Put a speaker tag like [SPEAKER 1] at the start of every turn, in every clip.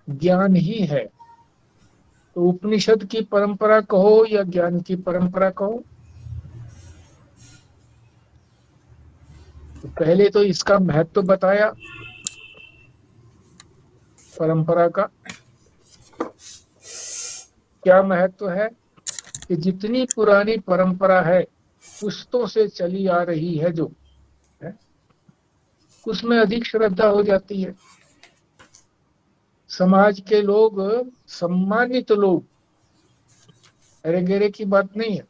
[SPEAKER 1] ज्ञान ही है। तो उपनिषद की परंपरा कहो या ज्ञान की परंपरा कहो, तो पहले तो इसका महत्व बताया परंपरा का। क्या महत्व है कि जितनी पुरानी परंपरा है, पुश्तों से चली आ रही है जो है, उसमें अधिक श्रद्धा हो जाती है। समाज के लोग, सम्मानित लोग, अरे गहरे की बात नहीं है,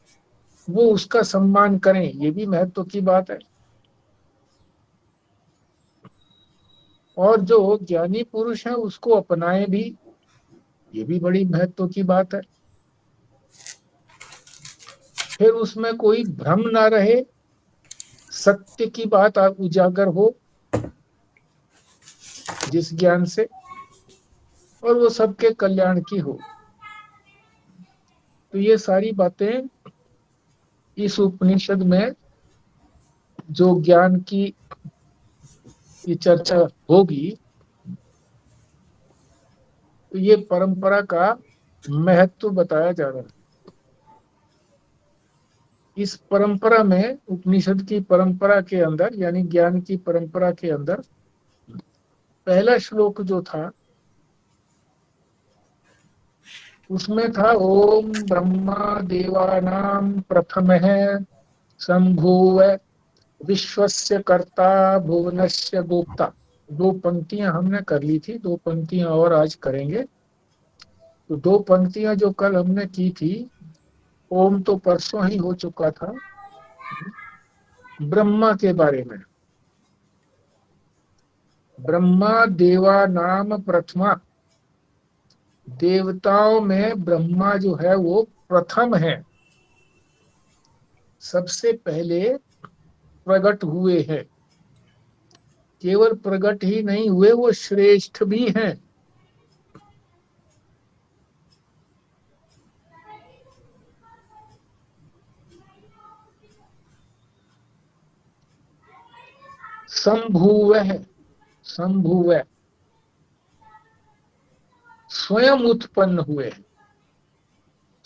[SPEAKER 1] वो उसका सम्मान करें, ये भी महत्व की बात है। और जो ज्ञानी पुरुष है उसको अपनाए भी, ये भी बड़ी महत्व की बात है। फिर उसमें कोई भ्रम ना रहे, सत्य की बात उजागर हो जिस ज्ञान से, और वो सबके कल्याण की हो। तो ये सारी बातें इस उपनिषद में जो ज्ञान की ये चर्चा होगी, तो ये परंपरा का महत्व बताया जा रहा है। इस परंपरा में, उपनिषद की परंपरा के अंदर, यानी ज्ञान की परंपरा के अंदर, पहला श्लोक जो था उसमें था ओम ब्रह्मा देवानां प्रथमः संभूव विश्वस्य कर्ता भुवनस्य गोप्ता। दो पंक्तियां हमने कर ली थी, दो पंक्तियां और आज करेंगे। तो दो पंक्तियां जो कल हमने की थी, ओम तो परसों ही हो चुका था, ब्रह्मा के बारे में। ब्रह्मा देवा नाम प्रथमा, देवताओं में ब्रह्मा जो है वो प्रथम है, सबसे पहले प्रकट हुए हैं। केवल प्रकट ही नहीं हुए, वो श्रेष्ठ भी हैं। संभुव है, संभुव, स्वयं उत्पन्न हुए।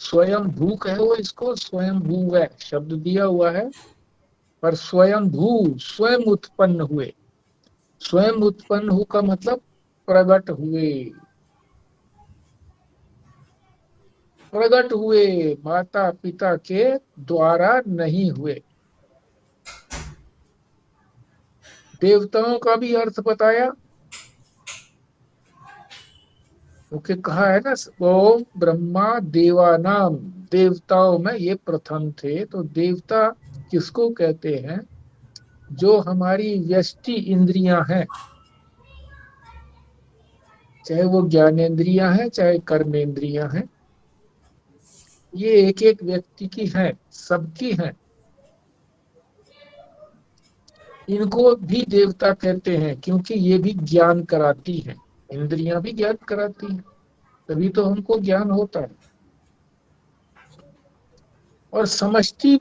[SPEAKER 1] स्वयं भू कहे वो इसको, स्वयं भू है शब्द दिया हुआ है, पर स्वयं भू, स्वयं उत्पन्न हुए। स्वयं उत्पन्न हु का मतलब प्रकट हुए, प्रकट हुए, माता पिता के द्वारा नहीं हुए। देवताओं का भी अर्थ बताया, क्योंकि कहा है ना ओम ब्रह्मा देवानाम, देवताओं में ये प्रथम थे। तो देवता किसको कहते हैं? जो हमारी व्यष्टि इंद्रियां हैं, चाहे वो ज्ञानेंद्रियां हैं चाहे कर्मेंद्रियां हैं, ये एक एक व्यक्ति की हैं, सबकी हैं। इनको भी देवता कहते हैं क्योंकि ये भी ज्ञान कराती हैं। इंद्रियां भी ज्ञान कराती हैं, तभी तो हमको ज्ञान होता है। और समष्टि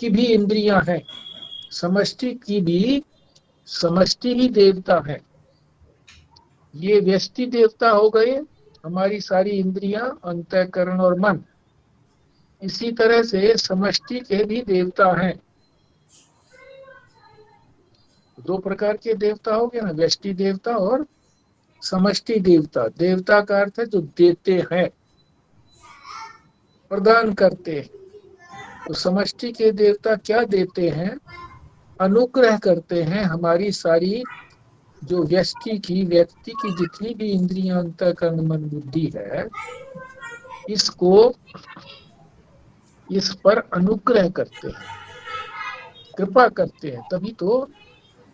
[SPEAKER 1] की भी इंद्रियां हैं, समष्टि की भी, समष्टि भी देवता है। ये व्यष्टि देवता हो गए, हमारी सारी इंद्रियां, अंतःकरण और मन। इसी तरह से समष्टि के भी देवता हैं। दो प्रकार के देवता हो गए ना, व्यष्टि देवता और समष्टि देवता। देवता का अर्थ है जो देते हैं, प्रदान करते हैं। तो समष्टि के देवता क्या देते हैं? अनुग्रह करते हैं। हमारी सारी जो व्यष्टि की, व्यक्ति की जितनी भी इंद्रियां, अंतःकरण, मन, बुद्धि है, इसको, इस पर अनुग्रह करते हैं, कृपा करते हैं। तभी तो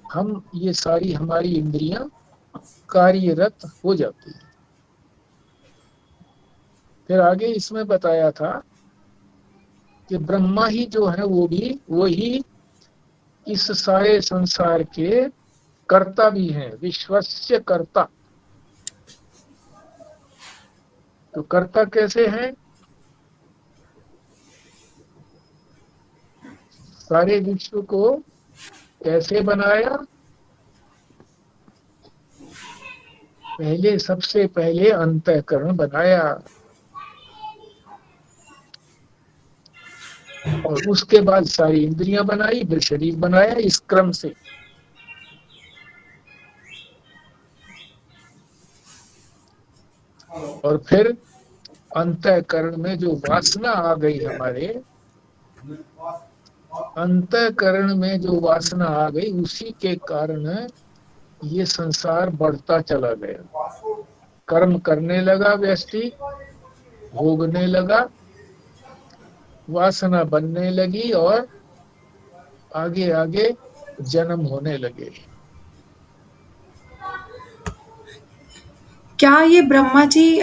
[SPEAKER 1] हम, ये सारी हमारी इंद्रियां कार्यरत हो जाती है। फिर आगे इसमें बताया था कि ब्रह्मा ही जो है वो भी, वही इस सारे संसार के कर्ता भी हैं, विश्वस्य कर्ता। तो कर्ता कैसे हैं? सारे विश्व को कैसे बनाया? पहले सबसे पहले अंतःकरण बनाया और उसके बाद सारी इंद्रियां बनाई, फिर शरीर बनाया, इस क्रम से। और फिर अंतःकरण में जो वासना आ गई हमारे, अंतःकरण में जो वासना आ गई, उसी के कारण ये संसार बढ़ता चला गया। कर्म करने लगा व्यक्ति, भोगने लगा, वासना बनने लगी और आगे आगे जन्म होने लगे।
[SPEAKER 2] क्या ये ब्रह्मा जी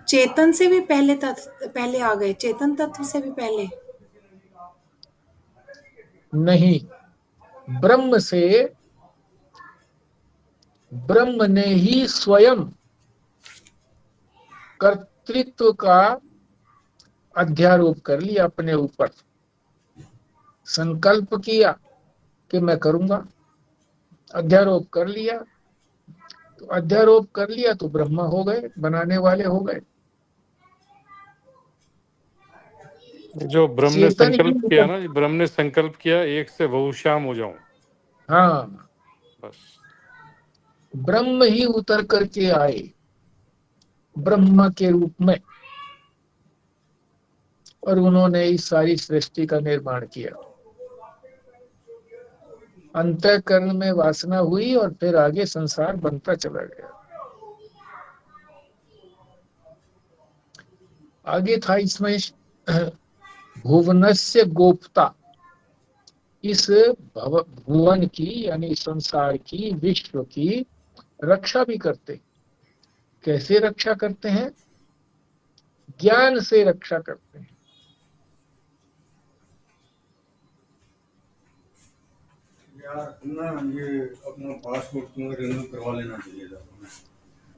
[SPEAKER 2] चेतन से भी पहले आ गए, चेतन तत्व से भी पहले?
[SPEAKER 1] नहीं, ब्रह्म से, ब्रह्म ने ही स्वयं कर्तृत्व का अध्यारोप कर लिया अपने ऊपर। संकल्प किया कि मैं करूंगा, अध्यारोप कर लिया। तो अध्यारोप कर लिया तो ब्रह्मा हो गए, बनाने वाले हो गए।
[SPEAKER 3] जो ब्रह्म ने
[SPEAKER 1] चेतन ही
[SPEAKER 3] संकल्प किया ना, ब्रह्म ने संकल्प किया एक से बहुश्याम हो जाऊं,
[SPEAKER 1] हाँ,
[SPEAKER 3] बस।
[SPEAKER 1] ब्रह्म ही उतर करके आए ब्रह्मा के रूप में, और उन्होंने इस सारी सृष्टि का निर्माण किया। अंतःकरण में वासना हुई और फिर आगे संसार बनता चला गया। आगे था इसमें भुवनस्य गोप्ता, इस भुवन की यानी संसार की, विश्व की रक्षा भी करते। कैसे रक्षा करते हैं? ज्ञान से रक्षा करते हैं।
[SPEAKER 4] यार ये अपना पासपोर्ट क्यों रिन्यू करवा लेना चाहिए था।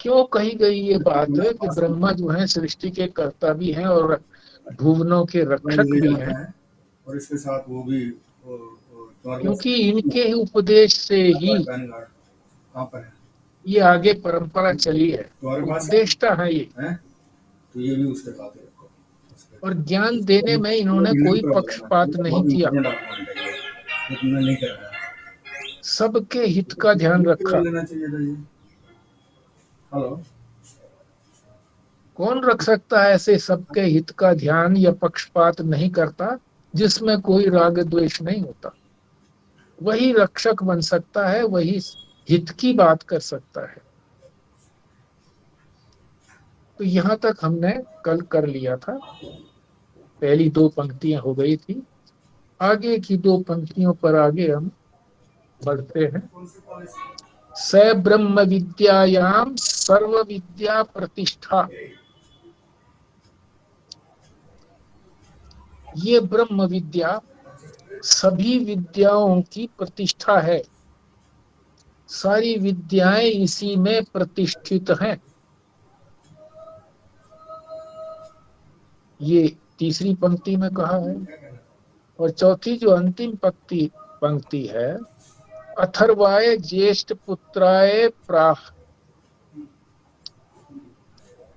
[SPEAKER 1] क्यों कही गई ये बात कि ब्रह्मा जो है सृष्टि के कर्ता भी हैं और भुवनों के रक्षक भी हैं?
[SPEAKER 4] और इसके साथ वो भी
[SPEAKER 1] क्योंकि इनके ही उपदेश से ही ये आगे परंपरा चली है। उपदेष्टा है ये,
[SPEAKER 4] तो ये भी उसके साथ रखो।
[SPEAKER 1] और ज्ञान देने में इन्होंने कोई पक्षपात नहीं किया,
[SPEAKER 4] नहीं कर रहा,
[SPEAKER 1] सबके हित का ध्यान रखा।
[SPEAKER 4] लेना चाहिए था ये। हेलो,
[SPEAKER 1] कौन रख सकता है ऐसे सबके हित का ध्यान या पक्षपात नहीं करता, जिसमें कोई राग द्वेष नहीं होता? वही रक्षक बन सकता है, वही हित की बात कर सकता है। तो यहां तक हमने कल कर लिया था। पहली दो पंक्तियां हो गई थी, आगे की दो पंक्तियों पर आगे हम बढ़ते हैं। स ब्रह्म विद्यायाम सर्व विद्या प्रतिष्ठा, ये ब्रह्म विद्या सभी विद्याओं की प्रतिष्ठा है। सारी विद्याएं इसी में प्रतिष्ठित हैं। ये तीसरी पंक्ति में कहा है। और चौथी जो अंतिम पंक्ति है, अथर्वाय ज्येष्ठ पुत्राय प्राह,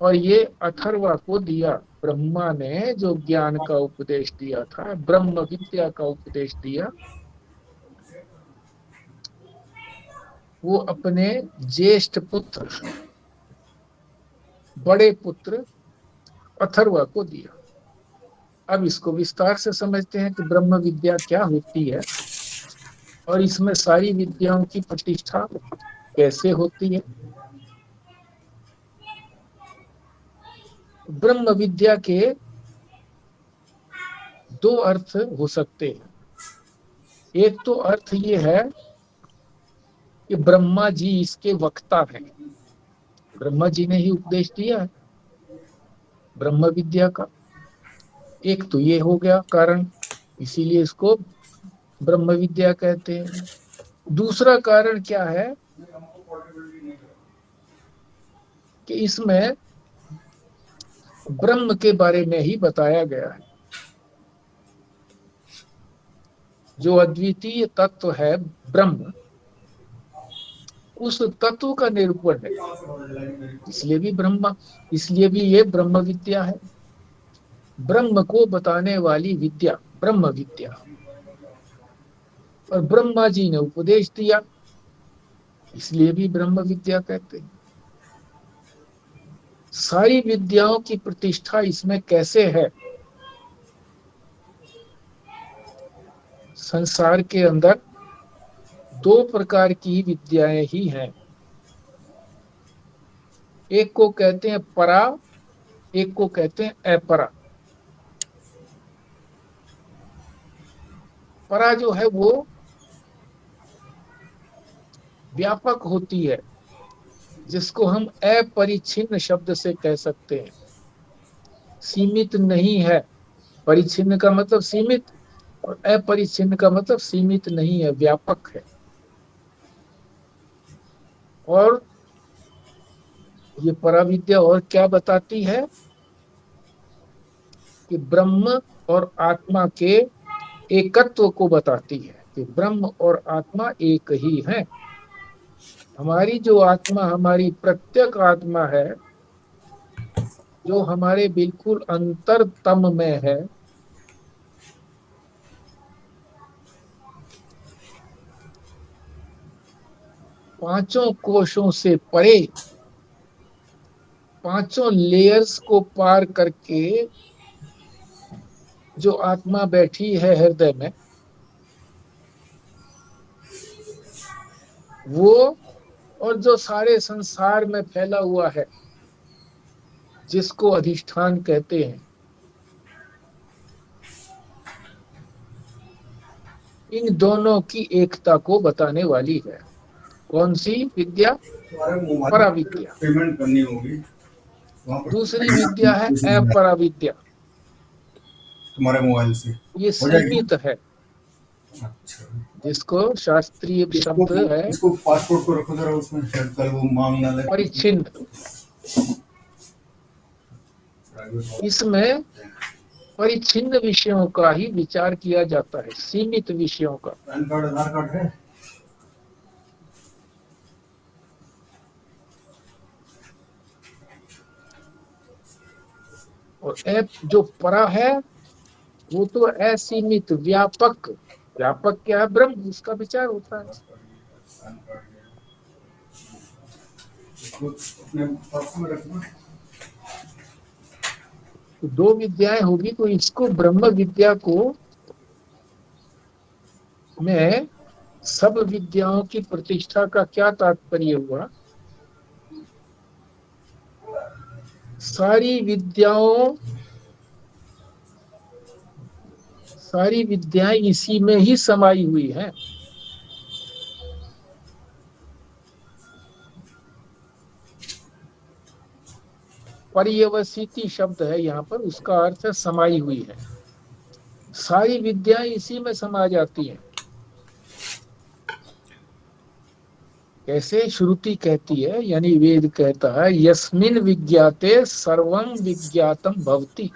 [SPEAKER 1] और ये अथर्वा को दिया ब्रह्मा ने, जो ज्ञान का उपदेश दिया था, ब्रह्म विद्या का उपदेश दिया, वो अपने ज्येष्ठ पुत्र, बड़े पुत्र अथर्वा को दिया। अब इसको विस्तार से समझते हैं कि ब्रह्म विद्या क्या होती है और इसमें सारी विद्याओं की प्रतिष्ठा कैसे होती है। ब्रह्म विद्या के दो अर्थ हो सकते हैं। एक तो अर्थ ये है कि ब्रह्मा जी इसके वक्ता हैं, ब्रह्मा जी ने ही उपदेश दिया है ब्रह्म विद्या का। एक तो ये हो गया कारण, इसीलिए इसको ब्रह्म विद्या कहते हैं। दूसरा कारण क्या है कि इसमें ब्रह्म के बारे में ही बताया गया है। जो अद्वितीय तत्व है ब्रह्म, उस तत्व का निरूपण है, इसलिए भी ब्रह्मा, इसलिए भी ये ब्रह्म विद्या है। ब्रह्म को बताने वाली विद्या ब्रह्म विद्या, और ब्रह्मा जी ने उपदेश दिया, इसलिए भी ब्रह्म विद्या कहते हैं। सारी विद्याओं की प्रतिष्ठा इसमें कैसे है? संसार के अंदर दो प्रकार की विद्याएं ही हैं, एक को कहते हैं परा, एक को कहते हैं अपरा। परा जो है वो व्यापक होती है, जिसको हम अपरिच्छिन्न शब्द से कह सकते हैं, सीमित नहीं है। परिच्छिन्न का मतलब सीमित, और अपरिच्छिन्न का मतलब सीमित नहीं है, व्यापक है। और ये पराविद्या और क्या बताती है कि ब्रह्म और आत्मा के एकत्व को बताती है, कि ब्रह्म और आत्मा एक ही है। हमारी जो आत्मा, हमारी प्रत्येक आत्मा है, जो हमारे बिल्कुल अंतरतम में है, पांचों कोशों से परे, पांचों लेयर्स को पार करके जो आत्मा बैठी है हृदय में, वो, और जो सारे संसार में फैला हुआ है, जिसको अधिष्ठान कहते हैं, इन दोनों की एकता को बताने वाली है। कौन सी विद्या?
[SPEAKER 4] तुम्हारे मोबाइल
[SPEAKER 1] पराविद्या।
[SPEAKER 4] पेमेंट करनी होगी वहाँ पर,
[SPEAKER 1] दूसरी विद्या है अपराविद्या,
[SPEAKER 4] तुम्हारे मोबाइल से
[SPEAKER 1] ये
[SPEAKER 4] हो जाएगी।
[SPEAKER 1] सीमित है,
[SPEAKER 4] अच्छा,
[SPEAKER 1] जिसको शास्त्रीय शब्द है
[SPEAKER 4] इसको पासपोर्ट को रखो जरा, उसमें शायद कल वो मांग ना ले।
[SPEAKER 1] परिच्छिन्न। इसमें परिच्छिन्न विषयों का ही विचार किया जाता है, सीमित विषयों का।
[SPEAKER 4] पैन कार्ड, आधार कार्ड है?
[SPEAKER 1] और ऐप जो परा है वो तो असीमित, व्यापक। व्यापक क्या है? ब्रह्म, उसका विचार होता है।
[SPEAKER 4] पैन कार्ड है। इसको अपने पर्स में रखना।
[SPEAKER 1] तो दो विद्याएं होगी, तो इसको ब्रह्म विद्या को में सब विद्याओं की प्रतिष्ठा का क्या तात्पर्य हुआ? सारी विद्याएं इसी में ही समाई हुई हैं। पर्यवसिति शब्द है यहाँ पर, उसका अर्थ है समाई हुई है। सारी विद्याएं इसी में समा जाती हैं। कैसे? श्रुति कहती है, यानी वेद कहता है, यस्मिन विज्ञाते सर्वं विज्ञातम भवति।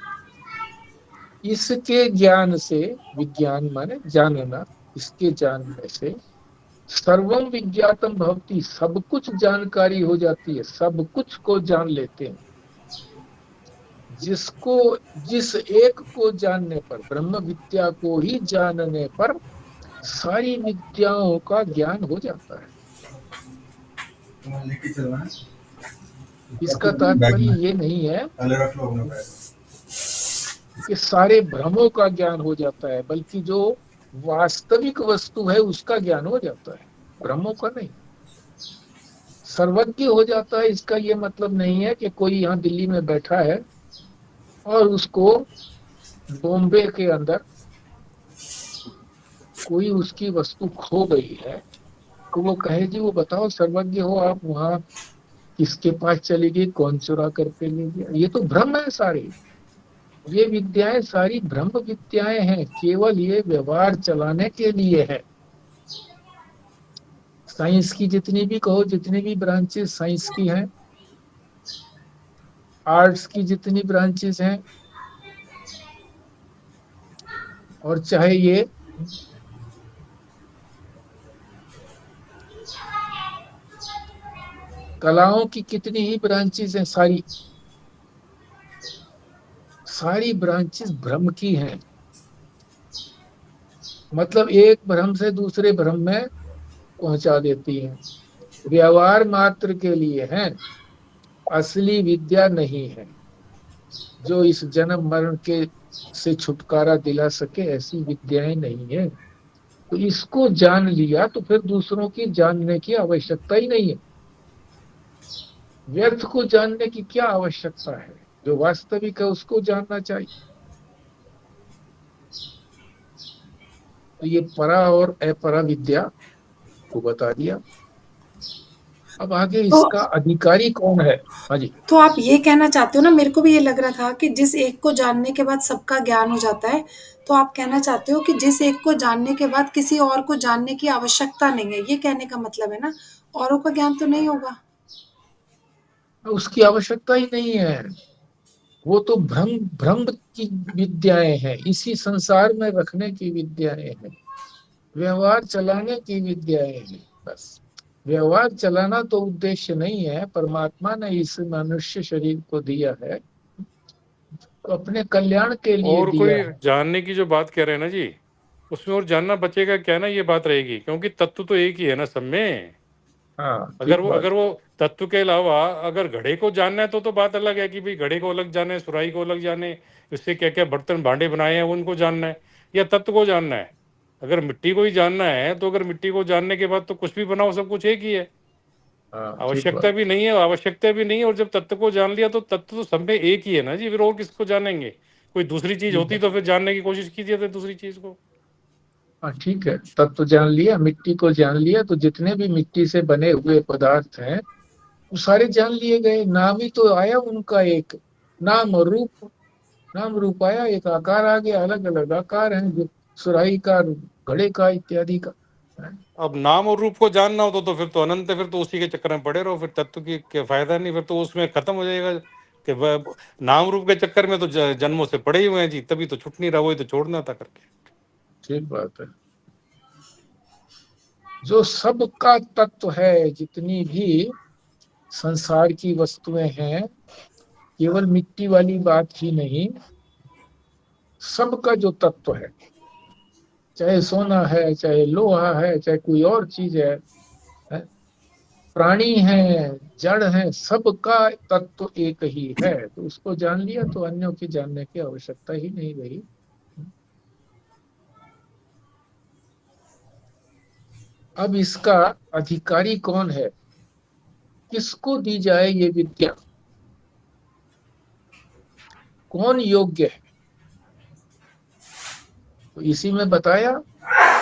[SPEAKER 1] इसके ज्ञान से, विज्ञान माने जानना, इसके जानने से सर्वम विज्ञातम भवति, सब कुछ जानकारी हो जाती है, सब कुछ को जान लेते हैं। जिस एक को जानने पर, ब्रह्म विद्या को ही जानने पर सारी विद्याओं का ज्ञान हो जाता है।
[SPEAKER 4] लेके चलना है।
[SPEAKER 1] इसका तात्पर्य ये नहीं है
[SPEAKER 4] पहले रख लो अपने बैग।
[SPEAKER 1] कि सारे भ्रमों का ज्ञान हो जाता है, बल्कि जो वास्तविक वस्तु है उसका ज्ञान हो जाता है, भ्रमों का नहीं। सर्वज्ञ हो जाता है, इसका ये मतलब नहीं है कि कोई यहाँ दिल्ली में बैठा है और उसको बॉम्बे के अंदर कोई उसकी वस्तु खो गई है, तो वो कहे जी वो बताओ सर्वज्ञ हो आप, वहां किसके पास चली गई, कौन चुरा करके ले गया। ये तो भ्रम है सारी। ये विद्याएं सारी ब्रह्म विद्याएं हैं, केवल ये व्यवहार चलाने के लिए है। साइंस की जितनी भी कहो, जितनी भी ब्रांचेस साइंस की हैं, आर्ट्स की जितनी ब्रांचेस हैं, और चाहे ये कलाओं की कितनी ही ब्रांचेस हैं, सारी सारी ब्रांचेस भ्रम की हैं। मतलब एक भ्रम से दूसरे भ्रम में पहुंचा देती हैं, व्यवहार मात्र के लिए हैं, असली विद्या नहीं है। जो इस जन्म मरण के से छुटकारा दिला सके, ऐसी विद्याएं नहीं है। तो इसको जान लिया तो फिर दूसरों की जानने की आवश्यकता ही नहीं है। व्यर्थ को जानने की क्या आवश्यकता है? जो वास्तविक है उसको जानना चाहिए। तो ये परा और अपरा विद्या को बता दिया। अब आगे
[SPEAKER 2] तो
[SPEAKER 1] इसका अधिकारी कौन है? हाँ जी।
[SPEAKER 2] तो आप ये कहना चाहते हो ना, मेरे को भी ये लग रहा था कि जिस एक को जानने के बाद सबका ज्ञान हो जाता है, तो आप कहना चाहते हो कि जिस एक को जानने के बाद किसी और को जानने की आवश्यकता नहीं है, ये कहने का मतलब है ना? औरों का ज्ञान तो नहीं होगा।
[SPEAKER 1] उसकी आवश्यकता ही नहीं है। वो तो भ्रम भ्रम की विद्याएं हैं, इसी संसार में रखने की विद्याएं हैं, व्यवहार चलाने की विद्याएं हैं। बस व्यवहार चलाना तो उद्देश्य नहीं है। परमात्मा ने इस मनुष्य शरीर को दिया है तो अपने कल्याण के लिए
[SPEAKER 3] और
[SPEAKER 1] दिया
[SPEAKER 3] कोई
[SPEAKER 1] है।
[SPEAKER 3] जानने की जो बात कह रहे हैं ना जी, उसमें और जानना बचेगा क्या ना, ये बात रहेगी, क्योंकि तत्व तो एक ही है ना सब में।
[SPEAKER 1] हाँ,
[SPEAKER 3] अगर
[SPEAKER 1] ठीक
[SPEAKER 3] वो
[SPEAKER 1] बात।
[SPEAKER 3] अगर वो तत्व के अलावा अगर घड़े को जानना है तो बात अलग है कि भाई घड़े को अलग जाने, सुराही को अलग जाने, इससे क्या क्या बर्तन भांडे बनाए हैं उनको जानना है, या तत्व को जानना है। अगर मिट्टी को ही जानना है तो अगर मिट्टी को जानने के बाद तो कुछ भी बनाओ सब कुछ एक ही है,
[SPEAKER 1] हाँ, ठीक
[SPEAKER 3] आवश्यकता
[SPEAKER 1] बात।
[SPEAKER 3] भी नहीं है, आवश्यकता भी नहीं है। और जब तत्व को जान लिया तो तत्व तो सब में एक ही है ना जी, फिर और किसको जानेंगे? कोई दूसरी चीज
[SPEAKER 1] ठीक
[SPEAKER 3] होती
[SPEAKER 1] है।
[SPEAKER 3] तो फिर जानने की कोशिश कीजिए थे दूसरी चीज को।
[SPEAKER 1] हाँ, ठीक है। तब तो जान लिया, मिट्टी को जान लिया, तो जितने भी मिट्टी से बने हुए पदार्थ हैं वो सारे जान लिए गए। नाम ही तो आया उनका एक, नाम और रूप। नाम रूप आया, एक आकार आ गया, अलग अलग आकार हैं, जो सुराही का, घड़े का, इत्यादि का।
[SPEAKER 3] अब नाम और रूप को जानना हो तो फिर तो अनंत है, फिर तो उसी के चक्कर में पड़े रहो, फिर तत्व की क्या फायदा नहीं, फिर तो उसमें खत्म हो जाएगा कि नाम रूप के चक्कर में तो जन्मों से पड़े ही हुए हैं जी, तभी तो छुट नहीं रहा, वही तो छोड़ना था करके।
[SPEAKER 1] ठीक बात है। जो सबका तत्व है, जितनी भी संसार की वस्तुएं हैं, केवल मिट्टी वाली बात ही नहीं, सबका जो तत्व है, चाहे सोना है, चाहे लोहा है, चाहे कोई और चीज है, प्राणी है, जड़ है, सबका तत्व एक ही है। तो उसको जान लिया तो अन्यों की जानने की आवश्यकता ही नहीं रही। अब इसका अधिकारी कौन है? किसको दी जाए ये विद्या? कौन योग्य है? तो इसी में बताया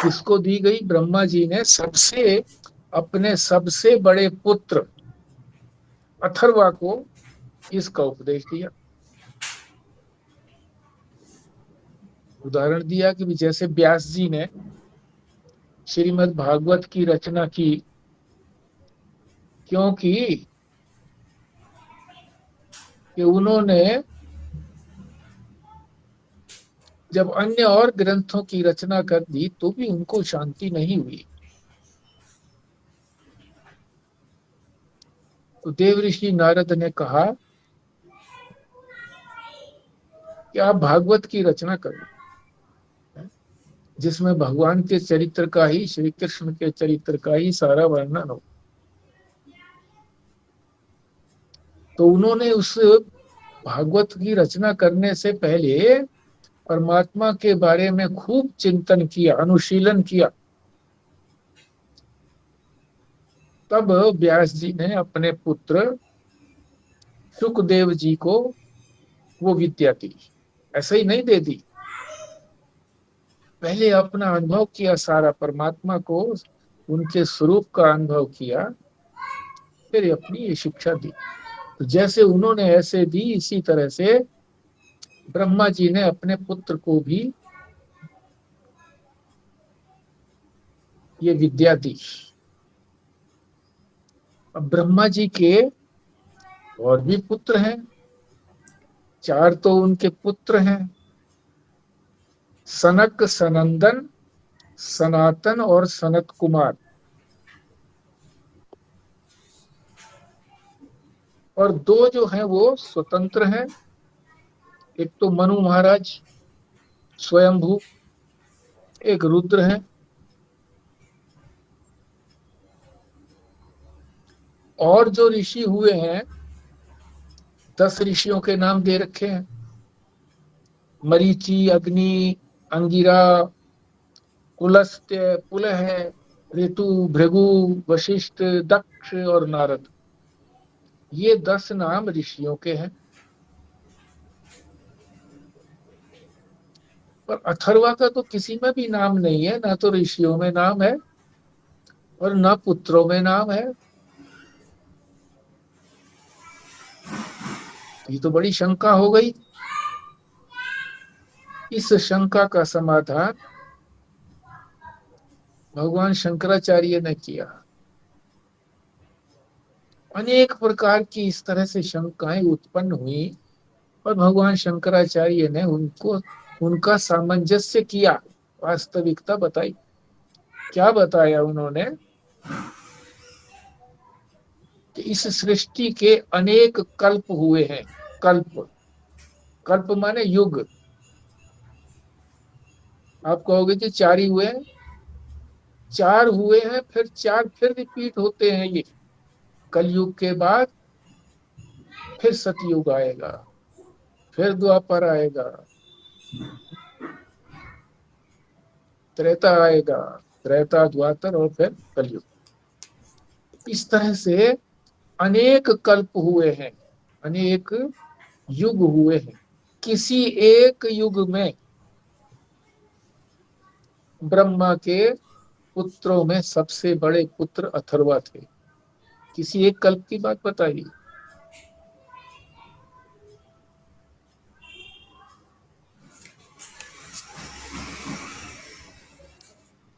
[SPEAKER 1] किसको दी गई। ब्रह्मा जी ने सबसे अपने सबसे बड़े पुत्र अथर्वा को इसका उपदेश दिया। उदाहरण दिया कि जैसे व्यास जी ने श्रीमद् भागवत की रचना की, क्योंकि कि उन्होंने जब अन्य और ग्रंथों की रचना कर दी तो भी उनको शांति नहीं हुई। तो देव ऋषि नारद ने कहा कि आप भागवत की रचना करो, जिसमें भगवान के चरित्र का ही, श्री कृष्ण के चरित्र का ही सारा वर्णन हो। तो उन्होंने उस भागवत की रचना करने से पहले परमात्मा के बारे में खूब चिंतन किया, अनुशीलन किया। तब व्यास जी ने अपने पुत्र सुखदेव जी को वो विद्या दी। ऐसे ही नहीं दे दी, पहले अपना अनुभव किया, सारा परमात्मा को, उनके स्वरूप का अनुभव किया, फिर अपनी ये शिक्षा दी। तो जैसे उन्होंने ऐसे दी, इसी तरह से ब्रह्मा जी ने अपने पुत्र को भी ये विद्या दी। अब ब्रह्मा जी के और भी पुत्र हैं, 4 तो उनके पुत्र हैं, सनक, सनंदन, सनातन और सनत कुमार। और दो जो हैं वो स्वतंत्र हैं। एक तो मनु महाराज स्वयंभू, एक रुद्र हैं। और जो ऋषि हुए हैं 10 ऋषियों के नाम दे रखे हैं। मरीचि, अग्नि, अंगिरा, पुलस्त्य, पुलह, ऋतु, भृगु, वशिष्ठ, दक्ष और नारद। ये 10 नाम ऋषियों के हैं। पर अथर्वा का तो किसी में भी नाम नहीं है, ना तो ऋषियों में नाम है और ना पुत्रों में नाम है। ये तो बड़ी शंका हो गई। इस शंका का समाधान भगवान शंकराचार्य ने किया। अनेक प्रकार की इस तरह से शंकाएं उत्पन्न हुई और भगवान शंकराचार्य ने उनका सामंजस्य किया, वास्तविकता बताई। क्या बताया उन्होंने कि इस सृष्टि के अनेक कल्प हुए हैं। कल्प, कल्प माने युग। आप कहोगे कि 4 ही हुए हैं, 4 हुए हैं, फिर 4 फिर रिपीट होते हैं। ये कलयुग के बाद फिर सतयुग आएगा, फिर द्वापर आएगा, त्रेता आएगा, त्रेता, द्वापर और फिर कलयुग। इस तरह से अनेक कल्प हुए हैं, अनेक युग हुए हैं। किसी एक युग में ब्रह्मा के पुत्रों में सबसे बड़े पुत्र अथर्वा थे। किसी एक कल्प की बात बताइए।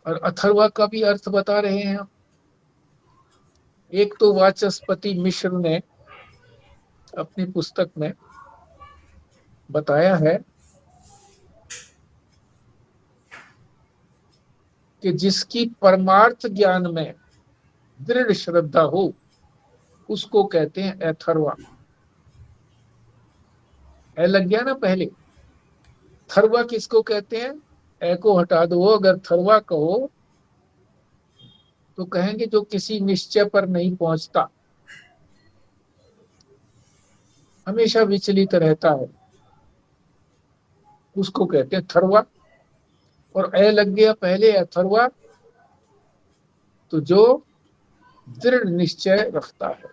[SPEAKER 1] और अथर्वा का भी अर्थ बता रहे हैं हम। एक तो वाचस्पति मिश्र ने अपनी पुस्तक में बताया है कि जिसकी परमार्थ ज्ञान में दृढ़ श्रद्धा हो उसको कहते हैं अथर्वा। ए लग गया ना पहले। थर्वा किसको कहते हैं? ए को हटा दो, अगर थर्वा कहो तो कहेंगे जो किसी निश्चय पर नहीं पहुंचता, हमेशा विचलित रहता है, उसको कहते हैं थर्वा। और ए लग गया पहले अथर्वा, तो जो दृढ़ निश्चय रखता है,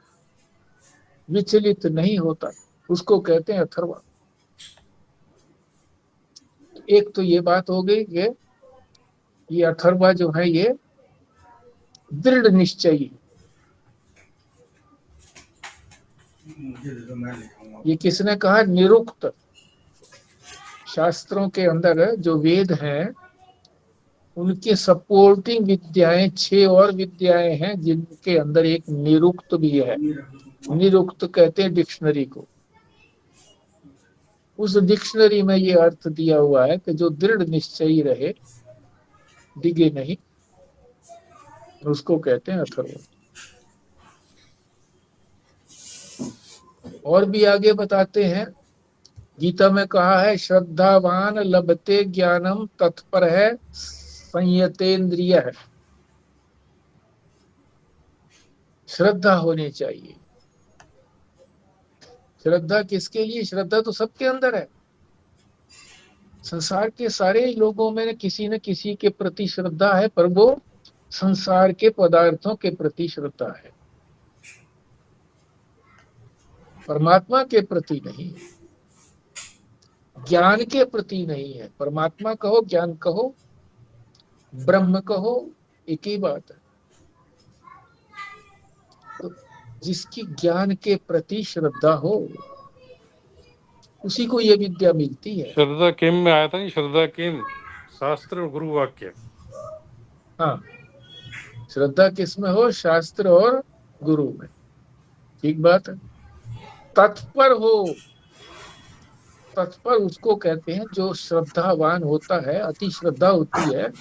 [SPEAKER 1] विचलित नहीं होता, उसको कहते हैं अथर्वा। एक तो ये बात हो गई कि ये अथर्वा जो है ये दृढ़ निश्चयी। ये किसने कहा? निरुक्त। शास्त्रों के अंदर जो वेद हैं उनके सपोर्टिंग विद्याएं 6 और विद्याएं हैं जिनके अंदर एक निरुक्त भी है। निरुक्त कहते हैं डिक्शनरी को। उस डिक्शनरी में ये अर्थ दिया हुआ है कि जो दृढ़ निश्चयी रहे, डिगे नहीं, उसको कहते हैं अथर्व। और भी आगे बताते हैं, गीता में कहा है श्रद्धावान लभते ज्ञानम तत्पर है संयतेन्द्रिय है। श्रद्धा होनी चाहिए। श्रद्धा किसके लिए? श्रद्धा तो सबके अंदर है। संसार के सारे लोगों में किसी न किसी के प्रति श्रद्धा है, पर वो संसार के पदार्थों के प्रति श्रद्धा है, परमात्मा के प्रति नहीं, ज्ञान के प्रति नहीं है। परमात्मा कहो, ज्ञान कहो, ब्रह्म कहो, एक ही बात है। तो जिसकी ज्ञान के प्रति श्रद्धा हो उसी को ये विद्या मिलती है।
[SPEAKER 3] श्रद्धा किम में आया था नहीं? श्रद्धा किम, शास्त्र और गुरु वाक्य।
[SPEAKER 1] हाँ, श्रद्धा किसमें हो? शास्त्र और गुरु में। ठीक बात है। तत्पर हो, तत्पर उसको कहते हैं जो श्रद्धावान होता है, अति श्रद्धा होती है।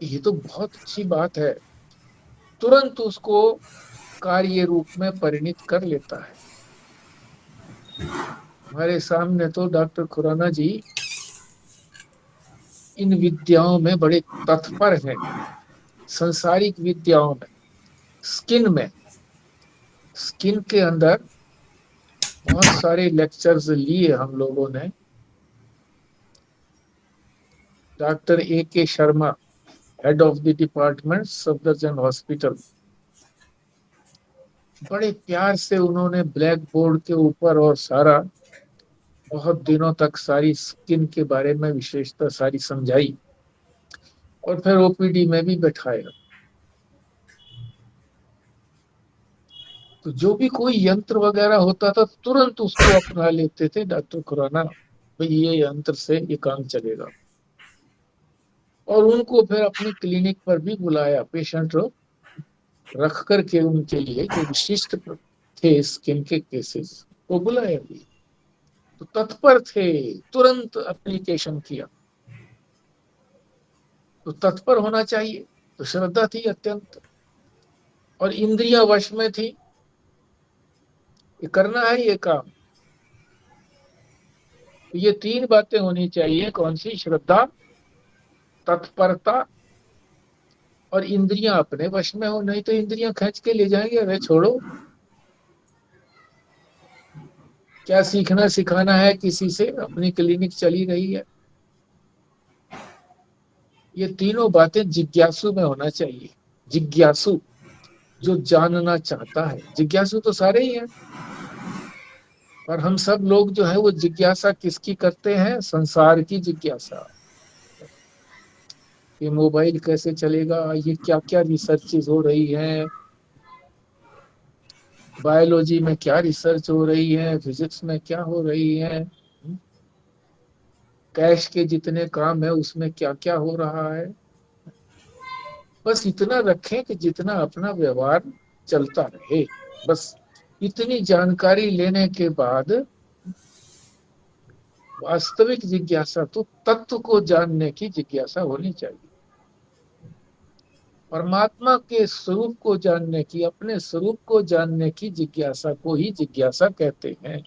[SPEAKER 1] ये तो बहुत अच्छी बात है, तुरंत उसको कार्य रूप में परिणित कर लेता है। हमारे सामने तो डॉक्टर खुराना जी इन विद्याओं में बड़े तत्पर हैं, संसारिक विद्याओं में, स्किन में, स्किन के अंदर बहुत सारे लेक्चर्स लिए हम लोगों ने। Doctor A K Sharma, head of the department Safdarjung hospital, बड़े प्यार से उन्होंने ब्लैक बोर्ड के ऊपर और सारा बहुत दिनों तक सारी स्किन के बारे में विशेषता सारी समझाई, और फिर OPD में भी बैठाया। तो जो भी कोई यंत्र वगैरह होता था तुरंत उसको अपना लेते थे डॉक्टर खुराना, भाई ये यंत्र से ये काम चलेगा। और उनको फिर अपनी क्लिनिक पर भी बुलाया, पेशेंट रख करके उनके लिए जो विशिष्ट थे स्किन के केसेस वो बुलाया भी। तो तत्पर थे, तुरंत एप्लीकेशन किया। तो तत्पर होना चाहिए, तो श्रद्धा थी अत्यंत, और इंद्रियां वश में थी, ये करना है ये काम। तो ये 3 बातें होनी चाहिए, कौन सी? श्रद्धा, तत्परता, और इंद्रियां अपने वश में हो, नहीं तो इंद्रियां खींच के ले जाएंगे, अरे छोड़ो, क्या सीखना सिखाना है किसी से, अपनी क्लिनिक चली रही है। ये तीनों बातें जिज्ञासु में होना चाहिए। जिज्ञासु जो जानना चाहता है, जिज्ञासु तो सारे ही हैं, पर हम सब लोग जो है वो जिज्ञासा किसकी करते हैं? संसार की जिज्ञासा। ये मोबाइल कैसे चलेगा, ये क्या क्या रिसर्चेज हो रही हैं, बायोलॉजी में क्या रिसर्च हो रही है, फिजिक्स में क्या हो रही है, कैश के जितने काम है उसमें क्या क्या हो रहा है। बस इतना रखें कि जितना अपना व्यवहार चलता रहे, बस इतनी जानकारी लेने के बाद वास्तविक जिज्ञासा तो तत्व को जानने की जिज्ञासा होनी चाहिए। परमात्मा के स्वरूप को जानने की, अपने स्वरूप को जानने की जिज्ञासा को ही जिज्ञासा कहते हैं।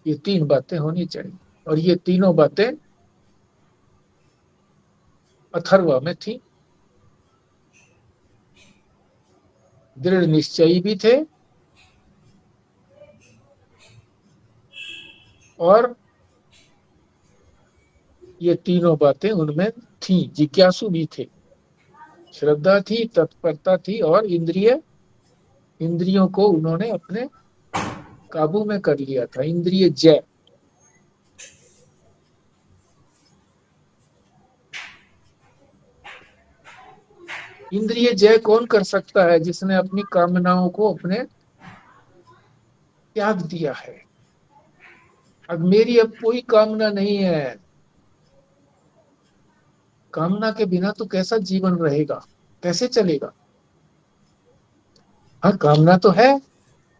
[SPEAKER 1] ये 3 बातें होनी चाहिए, और ये तीनों बातें अथर्वा में थी। दृढ़ निश्चयी भी थे, और ये तीनों बातें उनमें थी। जिज्ञासु भी थे, श्रद्धा थी, तत्परता थी, और इंद्रियों को उन्होंने अपने काबू में कर लिया था। इंद्रिय जय। इंद्रिय जय कौन कर सकता है? जिसने अपनी कामनाओं को अपने त्याग दिया है। अब मेरी अब कोई कामना नहीं है, कामना के बिना तो कैसा जीवन रहेगा, कैसे चलेगा? हाँ, कामना तो है,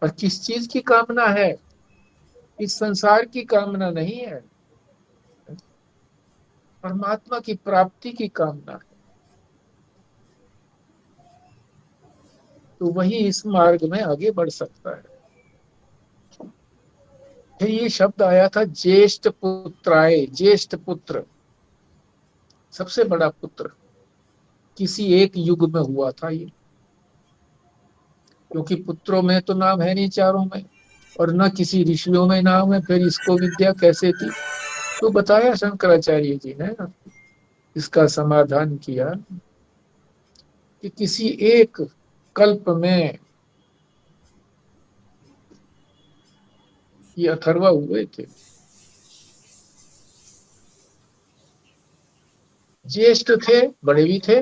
[SPEAKER 1] पर किस चीज की कामना है? इस संसार की कामना नहीं है, परमात्मा की प्राप्ति की कामना है। तो वही इस मार्ग में आगे बढ़ सकता है। फिर ये शब्द आया था ज्येष्ठ पुत्राय। ज्येष्ठ पुत्र, सबसे बड़ा पुत्र, किसी एक युग में हुआ था ये, क्योंकि पुत्रों में तो नाम है नहीं चारों में, और न किसी ऋषियों में नाम है, फिर इसको विद्या कैसे थी? तो बताया शंकराचार्य जी ने, इसका समाधान किया कि किसी एक कल्प में ये अथर्वा हुए थे। ज्येष्ठ थे, बड़े भी थे,